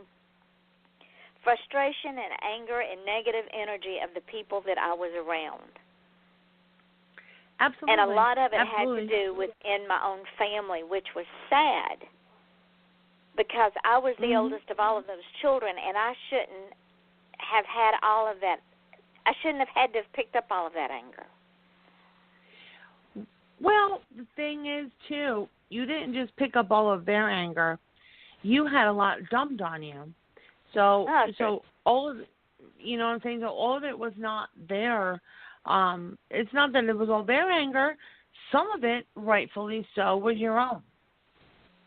frustration and anger and negative energy of the people that I was around. Absolutely. And a lot of it had to do within my own family, which was sad because I was the oldest of all of those children, and I shouldn't have had all of that. I shouldn't have had to have picked up all of that anger. Well, the thing is, too, you didn't just pick up all of their anger. You had a lot dumped on you. So all of it, you know what I'm saying? So all of it was not there. It's not that it was all their anger. Some of it, rightfully so, was your own.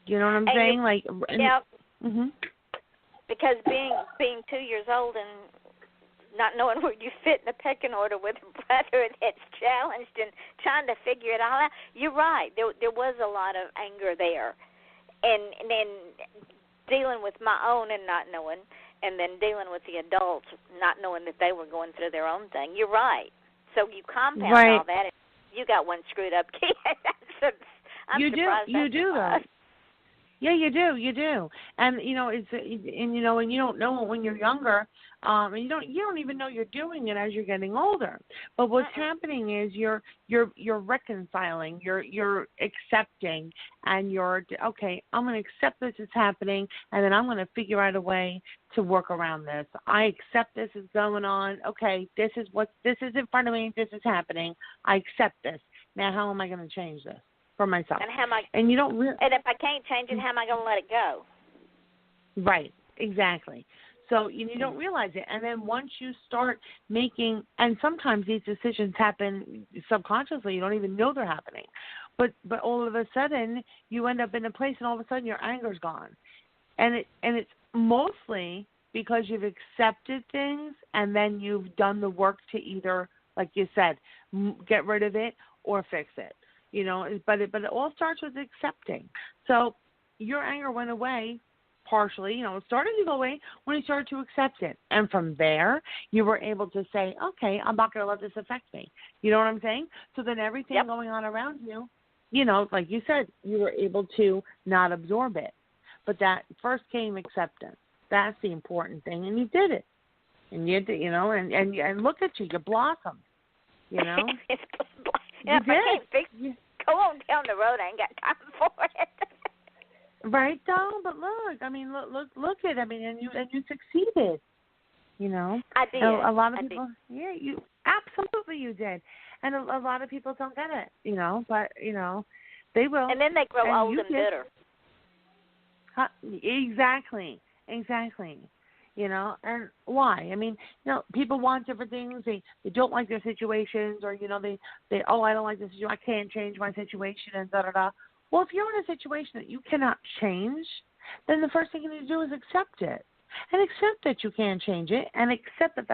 You know what I'm saying? Yeah. Because being 2 years old and not knowing where you fit in the pecking order with a brother that's challenged and trying to figure it all out, you're right. There was a lot of anger there. And then dealing with my own and not knowing, and then dealing with the adults not knowing that they were going through their own thing. You're right. So you compound all that, and you got one screwed up kid. I'm surprised you do that. Yeah, you do. And you don't know it when you're younger. And you don't even know you're doing it as you're getting older. But what's happening is you're reconciling, you're accepting, and you're okay. I'm going to accept this is happening, and then I'm going to figure out a way to work around this. I accept this is going on. Okay, this is in front of me. This is happening. I accept this. Now, how am I going to change this for myself? And and if I can't change it, how am I going to let it go? Right. Exactly. So you don't realize it. And then once you start making, and sometimes these decisions happen subconsciously, you don't even know they're happening. But all of a sudden, you end up in a place, and all of a sudden your anger's gone. And it's mostly because you've accepted things, and then you've done the work to either, like you said, get rid of it or fix it. But it all starts with accepting. So your anger went away. Partially, it started to go away when you started to accept it. And from there, you were able to say, okay, I'm not going to let this affect me. You know what I'm saying? So then everything going on around you, like you said, you were able to not absorb it. But that first came acceptance. That's the important thing, and you did it. And and look at you blossomed. You know, if I can't go on down the road, I ain't got time for it. Right, though. But look, I mean, look at. I mean, and you succeeded. You know, I did. A lot of people, yeah, you absolutely you did, and a lot of people don't get it. You know, but they will. And then they grow old and bitter. Exactly. You know, and why? I mean, people want different things. They don't like their situations, or they I don't like this situation. I can't change my situation, and da da da. Well, if you're in a situation that you cannot change, then the first thing you need to do is accept it, and accept that you can't change it, and accept that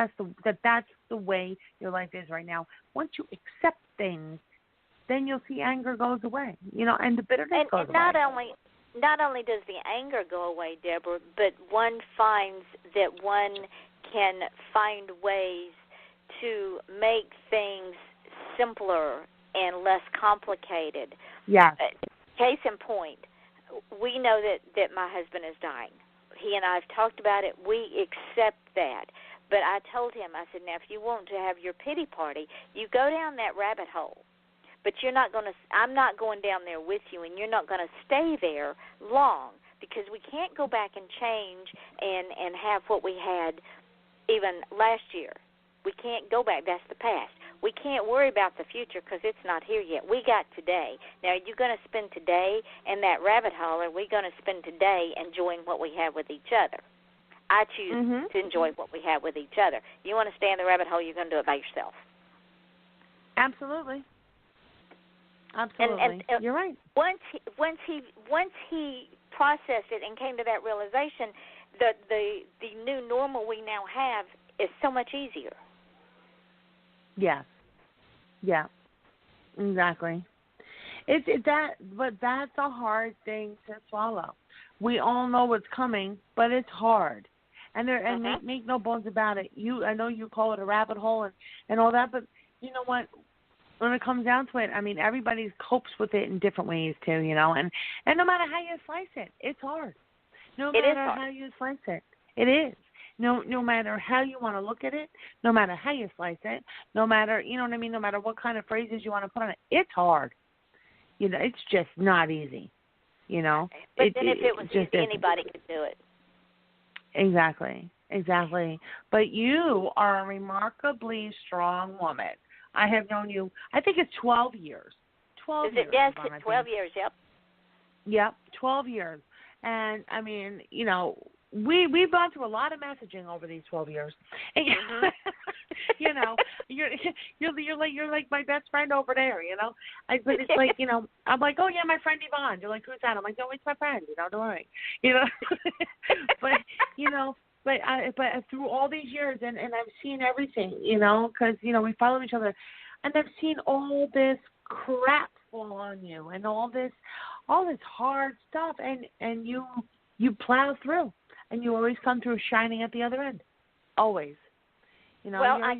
that's the way your life is right now. Once you accept things, then you'll see anger goes away. And the bitterness goes away. Not only does the anger go away, Deborah, but one finds that one can find ways to make things simpler and less complicated. Yeah. Case in point, we know that my husband is dying. He and I have talked about it. We accept that. But I told him, I said, now, if you want to have your pity party, you go down that rabbit hole. But I'm not going down there with you, and you're not going to stay there long, because we can't go back and change and have what we had even last year. We can't go back. That's the past. We can't worry about the future because it's not here yet. We got today. Now, are you going to spend today in that rabbit hole, or are we going to spend today enjoying what we have with each other? I choose to enjoy what we have with each other. You want to stay in the rabbit hole, you're going to do it by yourself. Absolutely. And you're right. Once he processed it and came to that realization, the new normal we now have is so much easier. Yes. Yeah. Exactly. But that's a hard thing to swallow. We all know what's coming, but it's hard. And make no bones about it. I know you call it a rabbit hole and all that, but you know what? When it comes down to it, I mean, everybody copes with it in different ways too, and no matter how you slice it, it's hard. No matter how you slice it, it is. No matter how you want to look at it, no matter how you slice it, no matter, no matter what kind of phrases you want to put on it, it's hard. It's just not easy. But then if it was easy, anybody could do it. Exactly. But you are a remarkably strong woman. I have known you, I think it's 12 years. 12 years. Yes, 12 years, yep. Yep, 12 years. And, I mean, we've gone through a lot of messaging over these 12 years. And, you're like my best friend over there, But it's like, I'm like, oh, yeah, my friend Yvonne. You're like, who's that? I'm like, no, it's my friend, don't worry. But through all these years, and I've seen everything, because, we follow each other, and I've seen all this crap fall on you, and all this hard stuff, and you plow through, and you always come through shining at the other end, always. Well, I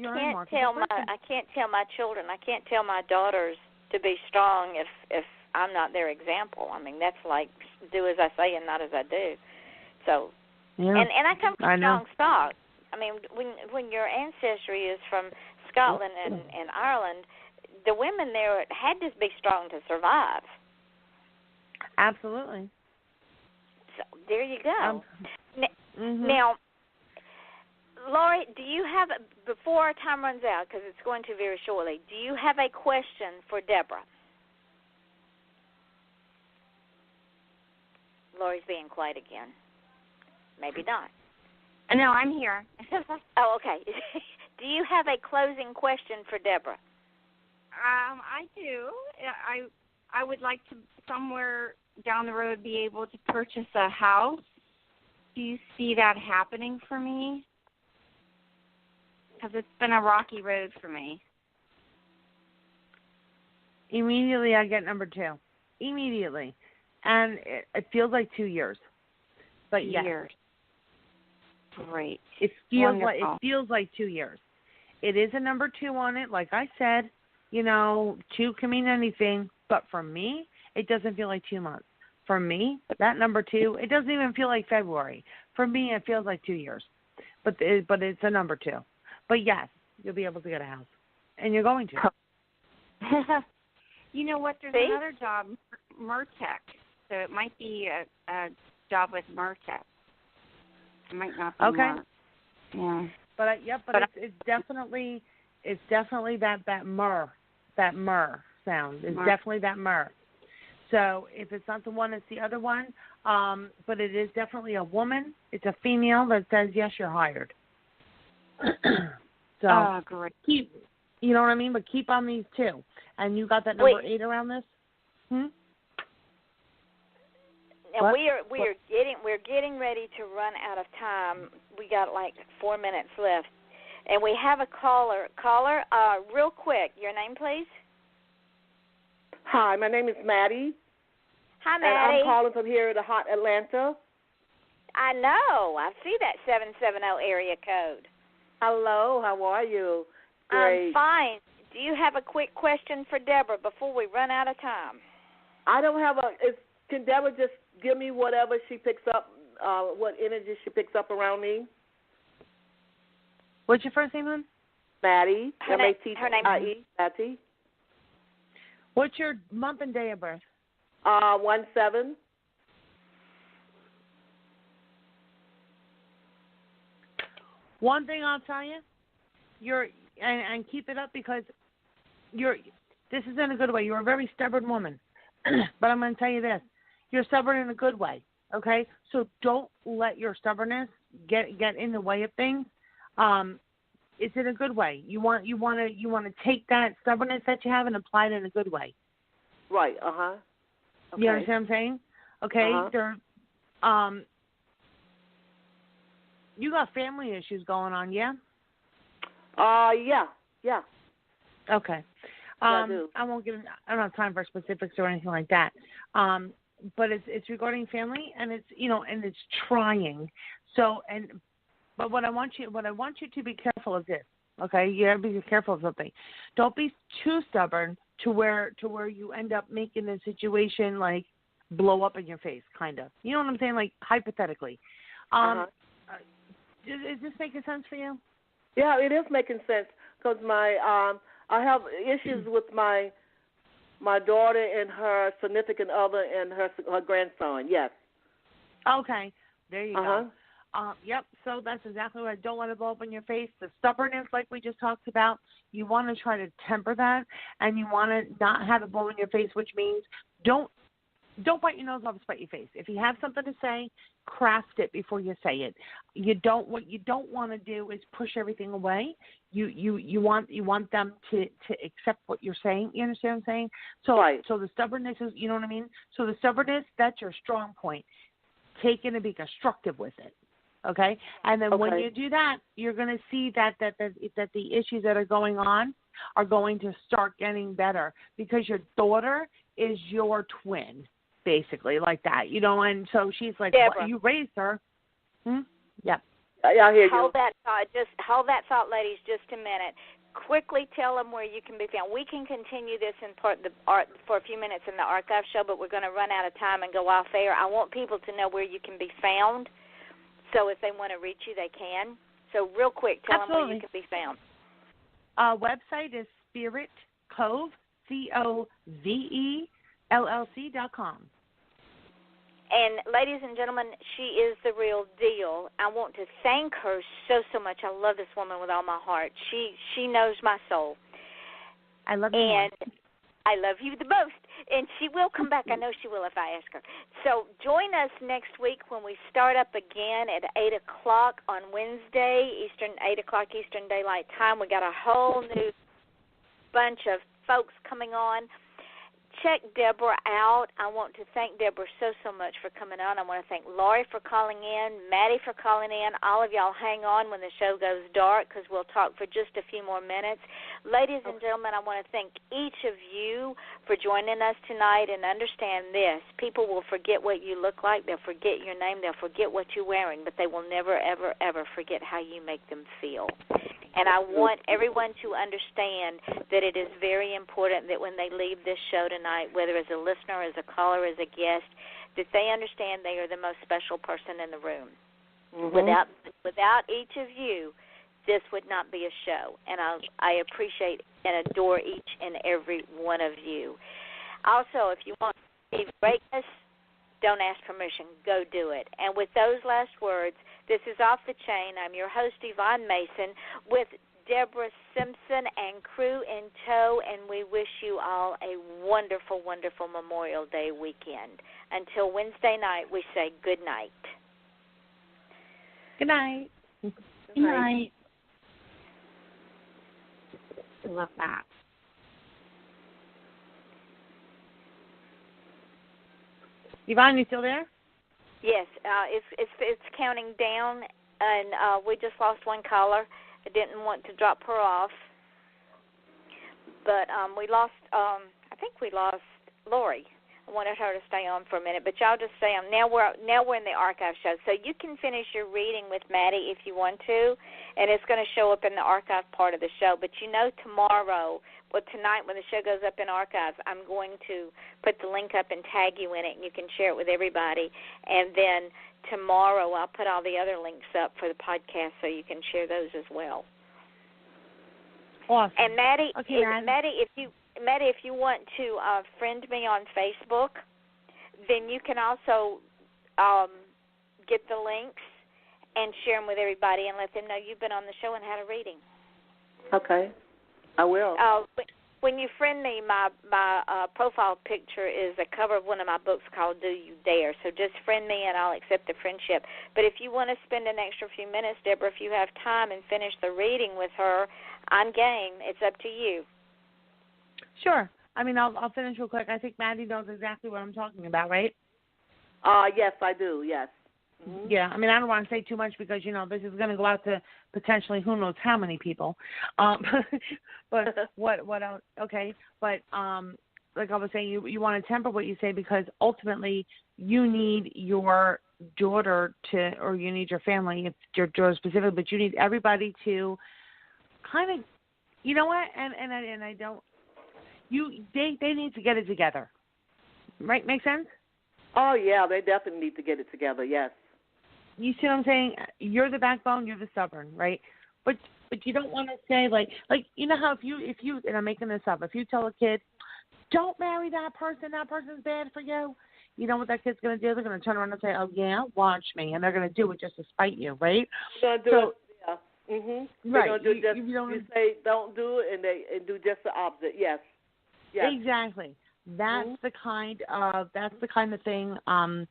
can't tell my children, I can't tell my daughters to be strong if I'm not their example. I mean, that's like do as I say and not as I do. So. Yeah. And I come from strong stock. I mean, when your ancestry is from Scotland and Ireland, the women there had to be strong to survive. Absolutely. So there you go. Now, Lori, do you have, before our time runs out, because it's going to very shortly, do you have a question for Deborah? Lori's being quiet again. Maybe not. No, I'm here. Oh, okay. Do you have a closing question for Deborah? I do. I would like to, somewhere down the road, be able to purchase a house. Do you see that happening for me? Because it's been a rocky road for me. Immediately, I get number 2. Immediately. And it feels like 2 years. But yes. Years. Great. It feels like 2 years. It is a number 2 on it, like I said. 2 can mean anything, but for me, it doesn't feel like 2 months. For me, that number 2, it doesn't even feel like February. For me, it feels like 2 years. but it's a number 2. But yes, you'll be able to get a house, and you're going to. You know what? There's another job, Mertech. So it might be a job with Mertech. It might not be. Okay. Yeah. But it's definitely that myrrh sound. It's definitely that myrrh. So if it's not the one, it's the other one. But it is definitely a woman. It's a female that says yes, you're hired. So great. Keep, you know what I mean? But keep on these 2. And you got that number 8 around this? And we're getting ready to run out of time. We got like 4 minutes left, and we have a caller. Real quick, your name, please. Hi, my name is Maddie. Hi, Maddie. And I'm calling from here in the hot Atlanta. I know. I see that 770 area code. Hello, how are you? Great. I'm fine. Do you have a quick question for Deborah before we run out of time? I don't have can Deborah just give me whatever she picks up, what energy she picks up around me? What's your first name, hon? Maddie. Her name is Mattie. What's your month and day of birth? 1/7. One thing I'll tell you, and keep it up because this is in a good way. You're a very stubborn woman. But I'm going to tell you this. You're stubborn in a good way, okay? So don't let your stubbornness get in the way of things. It's in a good way. You want to take that stubbornness that you have and apply it in a good way. Right, Okay. You understand what I'm saying? Okay? You got family issues going on, yeah? Yeah. Okay. I do. I don't have time for specifics or anything like that. But it's regarding family, and it's and it's trying. So but what I want you to be careful of this. Okay, you have to be careful of something. Don't be too stubborn to where you end up making the situation like blow up in your face, kind of. You know what I'm saying? Like hypothetically. Is this making sense for you? Yeah, it is making sense because I have issues with my daughter and her significant other and her grandson. Yes. Okay, there you go. Yep. So that's exactly what I don't want to blow up in your face. The stubbornness, like we just talked about, you want to try to temper that, and you want to not have it blow in your face, which means don't bite your nose off, spite your face. If you have something to say, craft it before you say it. What you don't want to do is push everything away. You want them to accept what you're saying. You understand what I'm saying? So So the stubbornness is, you know what I mean? So the stubbornness, that's your strong point. Take it and be constructive with it. Okay? And then when you do that, you're going to see that the issues that are going on are going to start getting better because your daughter is your twin. Basically, like that, and so she's like, Deborah. You raised her. Yeah. I hear you. Hold that thought, ladies, just a minute. Quickly tell them where you can be found. We can continue this in for a few minutes in the archive show, but we're going to run out of time and go off air. I want people to know where you can be found, so if they want to reach you, they can. So real quick, tell them where you can be found. Website is Spirit Cove, COVELLC.com. And ladies and gentlemen, she is the real deal. I want to thank her so much. I love this woman with all my heart. She knows my soul. I love you. And I love you the most. And she will come back. I know she will if I ask her. So join us next week when we start up again at 8 o'clock on Wednesday, 8 o'clock Eastern Daylight Time. We got a whole new bunch of folks coming on. Check Deborah out. I want to thank Deborah so much for coming on. I want to thank Laurie for calling in, Maddie for calling in. All of y'all hang on when the show goes dark because we'll talk for just a few more minutes. Ladies and gentlemen, I want to thank each of you for joining us tonight, and understand this. People will forget what you look like. They'll forget your name. They'll forget what you're wearing, but they will never, ever, ever forget how you make them feel. And I want everyone to understand that it is very important that when they leave this show tonight, whether as a listener, as a caller, as a guest, that they understand they are the most special person in the room. Without each of you, this would not be a show. And I appreciate and adore each and every one of you. Also, if you want to achieve greatness, don't ask permission. Go do it. And with those last words, this is Off the Chain. I'm your host, Yvonne Mason, with Deborah Simpson and crew in tow, and we wish you all a wonderful, wonderful Memorial Day weekend. Until Wednesday night, we say good night. Good night. Good night. I love that. Yvonne, you still there? Yes, it's counting down, and we just lost one caller. I didn't want to drop her off, but we lost. I think we lost Lori. I wanted her to stay on for a minute, but y'all just stay on. Now we're in the archive show, so you can finish your reading with Maddie if you want to, and it's going to show up in the archive part of the show. But tomorrow, tonight when the show goes up in archives, I'm going to put the link up and tag you in it, and you can share it with everybody. And then tomorrow I'll put all the other links up for the podcast so you can share those as well. Awesome. And Maddie, okay, Maddie, if you want to friend me on Facebook, then you can also get the links and share them with everybody and let them know you've been on the show and had a reading. Okay, I will. When you friend me, my profile picture is a cover of one of my books called Do You Dare? So just friend me and I'll accept the friendship. But if you want to spend an extra few minutes, Deborah, if you have time and finish the reading with her, I'm game. It's up to you. Sure. I mean, I'll finish real quick. I think Maddie knows exactly what I'm talking about, right? Yes, I do, yes. Mm-hmm. Yeah, I mean, I don't want to say too much because, this is going to go out to potentially who knows how many people. But what else? Okay. But like I was saying, you want to temper what you say because ultimately you need your daughter to, or you need your family, it's your daughter specifically, but you need everybody to kind of, you know what, and I don't, they need to get it together. Right? Make sense? Oh, yeah, they definitely need to get it together, yes. You see what I'm saying? You're the backbone, you're the stubborn, right? But you don't want to say, like you know how if you, and I'm making this up, if you tell a kid, don't marry that person's bad for you, you know what that kid's going to do? They're going to turn around and say, oh, yeah, watch me, and they're going to do it just to spite you, right? They're going to do it, yeah. Mm-hmm. Right. They're going to do you say don't do it, and they do just the opposite, yes. Yes. Exactly. That's the kind of thing I'm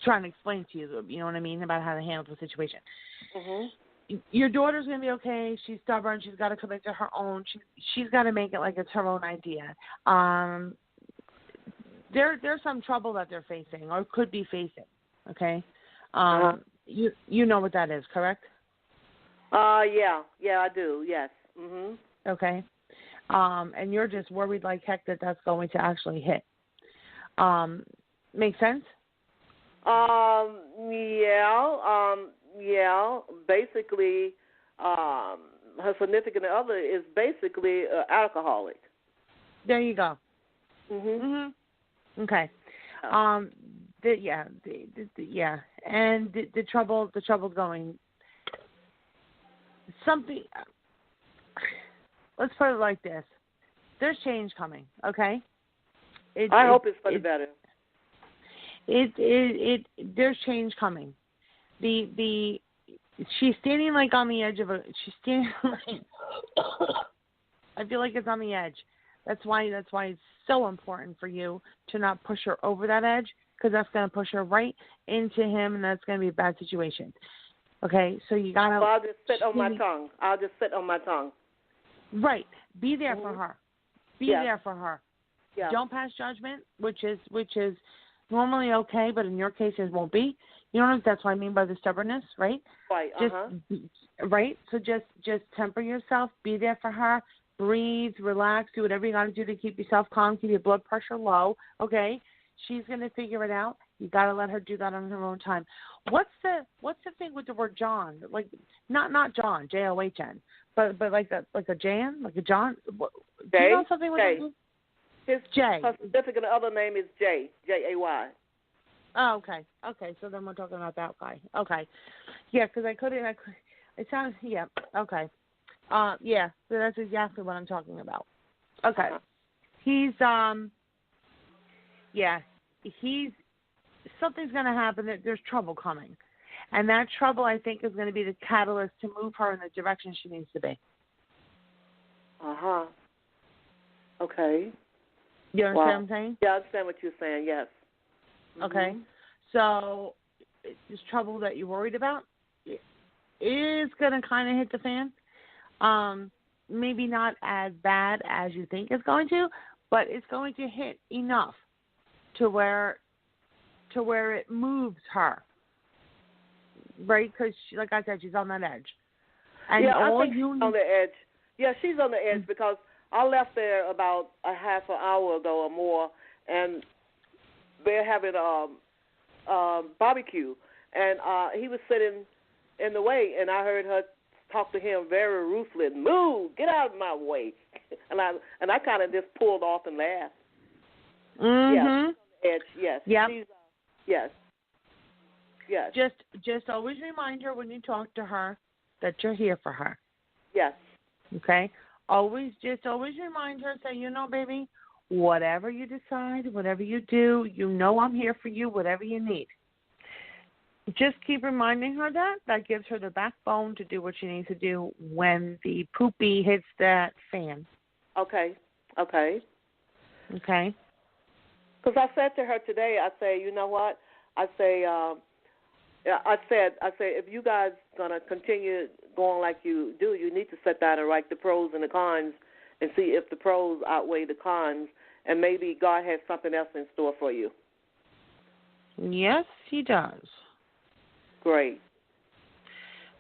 trying to explain to you. You know what I mean about how to handle the situation. Mm-hmm. Your daughter's gonna be okay. She's stubborn. She's got to come into her own. She's got to make it like it's her own idea. There's some trouble that they're facing or could be facing. Okay. You know what that is, correct? Yeah, I do. Yes. Mhm. Okay. And you're just worried like heck that that's going to actually hit. Make sense? Yeah. Basically, her significant other is basically an alcoholic. There you go. Mhm. Okay. And the trouble's going. Something. Let's put it like this: there's change coming. Okay. I hope it's for the better. There's change coming. She's standing like on the edge of a. She's standing. I feel like it's on the edge. That's why it's so important for you to not push her over that edge, because that's going to push her right into him, and that's going to be a bad situation. Okay, so you gotta. I'll just sit on my tongue. Right. Be there for her. Be there for her. Yeah. Don't pass judgment, which is normally okay, but in your case it won't be. You know, that's what I mean by the stubbornness, right? Right. Right. So just temper yourself. Be there for her. Breathe, relax, do whatever you got to do to keep yourself calm, keep your blood pressure low. Okay. She's gonna figure it out. You gotta let her do that on her own time. What's the thing with the word John? Like not John, John, but like a Jan, like a John. Do you know something with Jay. Jay? Her significant other name is Jay, Jay. Oh, okay. Okay, so then we're talking about that guy. Okay. Yeah, because it sounds, yeah, okay. Yeah, so that's exactly what I'm talking about. Okay. He's, something's going to happen. There's trouble coming. And that trouble, I think, is going to be the catalyst to move her in the direction she needs to be. Uh-huh. Okay. You understand what I'm saying? Yeah, I understand what you're saying, yes. Okay. So this trouble that you're worried about is going to kind of hit the fan. Maybe not as bad as you think it's going to, but it's going to hit enough to where it moves her. Right? Because, like I said, she's on that edge. And yeah, I think she's on the edge. Yeah, she's on the edge because I left there about a half an hour ago or more, and they're having barbecue, and he was sitting in the way, and I heard her talk to him very ruthless. Move, get out of my way, and I kind of just pulled off and laughed. Mm-hmm. Yeah, she's on the edge. Yes. Yep. Yes. Yes. Just always remind her when you talk to her that you're here for her. Yes. Okay? Always remind her, say, baby, whatever you decide, whatever you do, I'm here for you, whatever you need. Just keep reminding her that. That gives her the backbone to do what she needs to do when the poopy hits that fan. Okay. Okay? Because I said to her today, I say, you know what? I said, if you guys gonna continue going like you do, you need to sit down and write the pros and the cons, and see if the pros outweigh the cons, and maybe God has something else in store for you. Yes, He does. Great.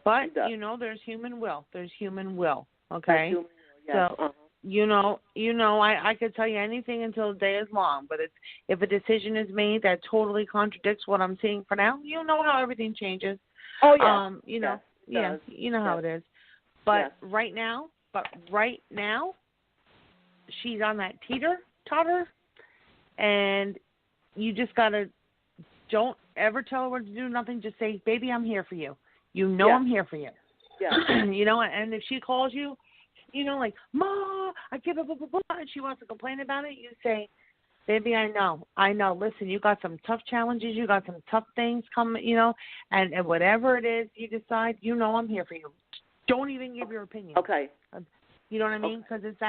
But there's human will. There's human will. Okay. There's human will, yes. So. I could tell you anything until the day is long, but if a decision is made that totally contradicts what I'm seeing for now, you know how everything changes. Oh, yeah. You know how it is. But right now, she's on that teeter-totter, and you just don't ever tell her what to do, nothing. Just say, baby, I'm here for you. I'm here for you. Yeah. And if she calls you, like, Ma, I give up, and she wants to complain about it, you say, baby, I know. Listen, you got some tough challenges. You got some tough things coming, and whatever it is you decide, I'm here for you. Don't even give your opinion. Okay. You know what I mean? Because it's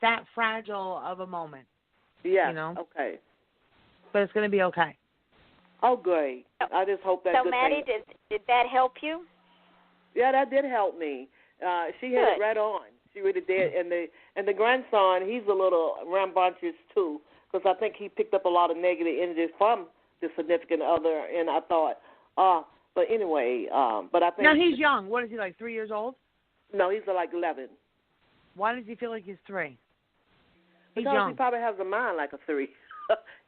that fragile of a moment. Yeah. Okay. But it's going to be okay. Oh, great. I just hope that. So, Maddie, did that help you? Yeah, that did help me. She hit it right on. She really did. And the grandson, he's a little rambunctious too, because I think he picked up a lot of negative energy from the significant other. And I thought, but anyway, but I think. Now he's young. What is he, like 3 years old? No, he's like 11. Why does he feel like he's 3? He's because young. He probably has a mind like a 3.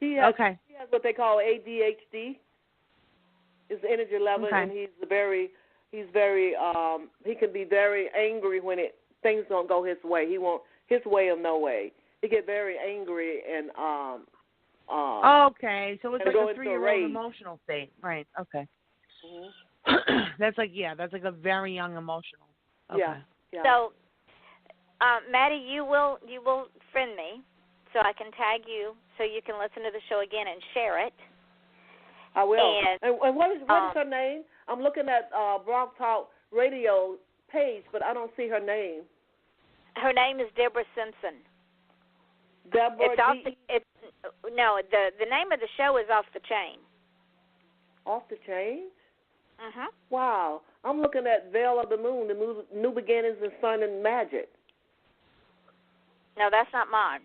He has what they call ADHD. His energy level, and he can be very angry when things don't go his way. He won't his way or no way. He get very angry and okay, so it's like a 3-year-old emotional state, right? Okay. Mm-hmm. That's like a very young emotional. Okay. Yeah. So, Maddie, you will friend me, so I can tag you, so you can listen to the show again and share it. I will. And what is Um, her name? I'm looking at Blog Talk Radio page, but I don't see her name. Her name is Deborah Simpson. Deborah. The name of the show is Off the Chain. Off the Chain? Mhm. Wow. I'm looking at Veil of the Moon, the New Beginnings and Sun and Magic. No, that's not mine.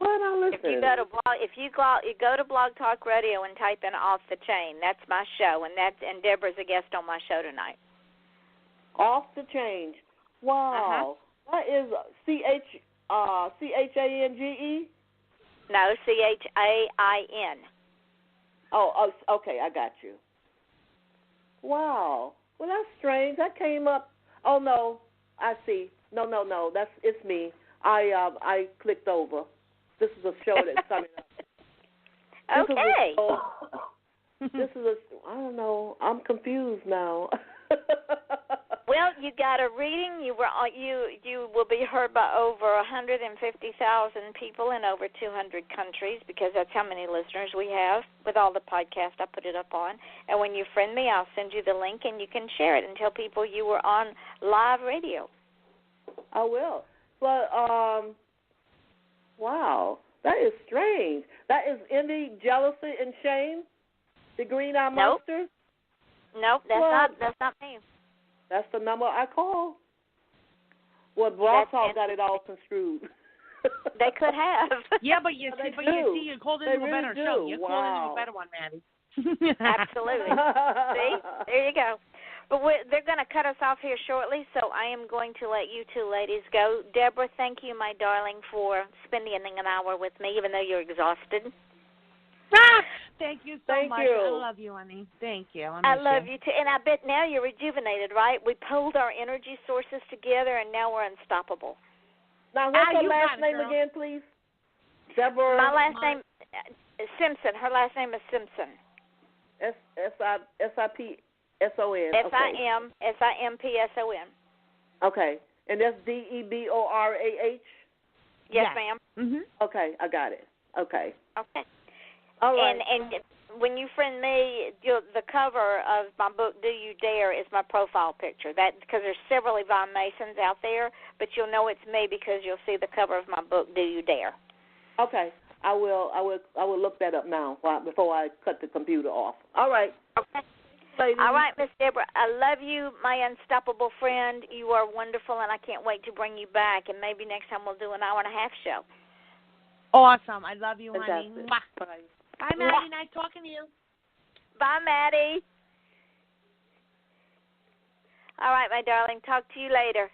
Well, now listen. If you go to Blog Talk Radio and type in Off the Chain, that's my show, and Deborah's a guest on my show tonight. Off the Chain. Wow. That is CHANGE? No, CHAIN. Oh, okay, I got you. Wow. Well, that's strange. That came up. Oh no, I see. No. It's me. I clicked over. This is a show that's coming up. Okay. This is I don't know. I'm confused now. Well, you got a reading. You will be heard by over 150,000 people in over 200 countries, because that's how many listeners we have with all the podcasts I put it up on. And when you friend me, I'll send you the link, and you can share it and tell people you were on live radio. I will. But wow, that is strange. That is envy, jealousy, and shame. The green eye monsters. Nope, that's not me. That's the number I call. Well, Blog Talk got it all construed. They could have. Yeah, but you see, you called into a better show. You called into a better one, Maddie. Absolutely. See? There you go. But they're going to cut us off here shortly, so I am going to let you two ladies go. Deborah, thank you, my darling, for spending an hour with me, even though you're exhausted. Thank you so much. I love you, honey. Thank you. I love you, too. And I bet now you're rejuvenated, right? We pulled our energy sources together, and now we're unstoppable. Now, what's her last name again, please? Deborah. My last name is Simpson. Her last name is Simpson. S-I-P-S-O-N. S-I-M-P-S-O-N. Okay. And that's D-E-B-O-R-A-H? Yes, ma'am. Mm-hmm. Okay, I got it. Okay. Okay. All right. And when you friend me, the cover of my book, Do You Dare, is my profile picture. That because there's several Yvonne Masons out there, but you'll know it's me because you'll see the cover of my book, Do You Dare. Okay. I will look that up now before I cut the computer off. All right. Okay. All right, Miss Deborah. I love you, my unstoppable friend. You are wonderful, and I can't wait to bring you back. And maybe next time we'll do an hour-and-a-half show. Awesome. I love you, honey. Bye. Bye, Maddie. Nice talking to you. Bye, Maddie. All right, my darling. Talk to you later.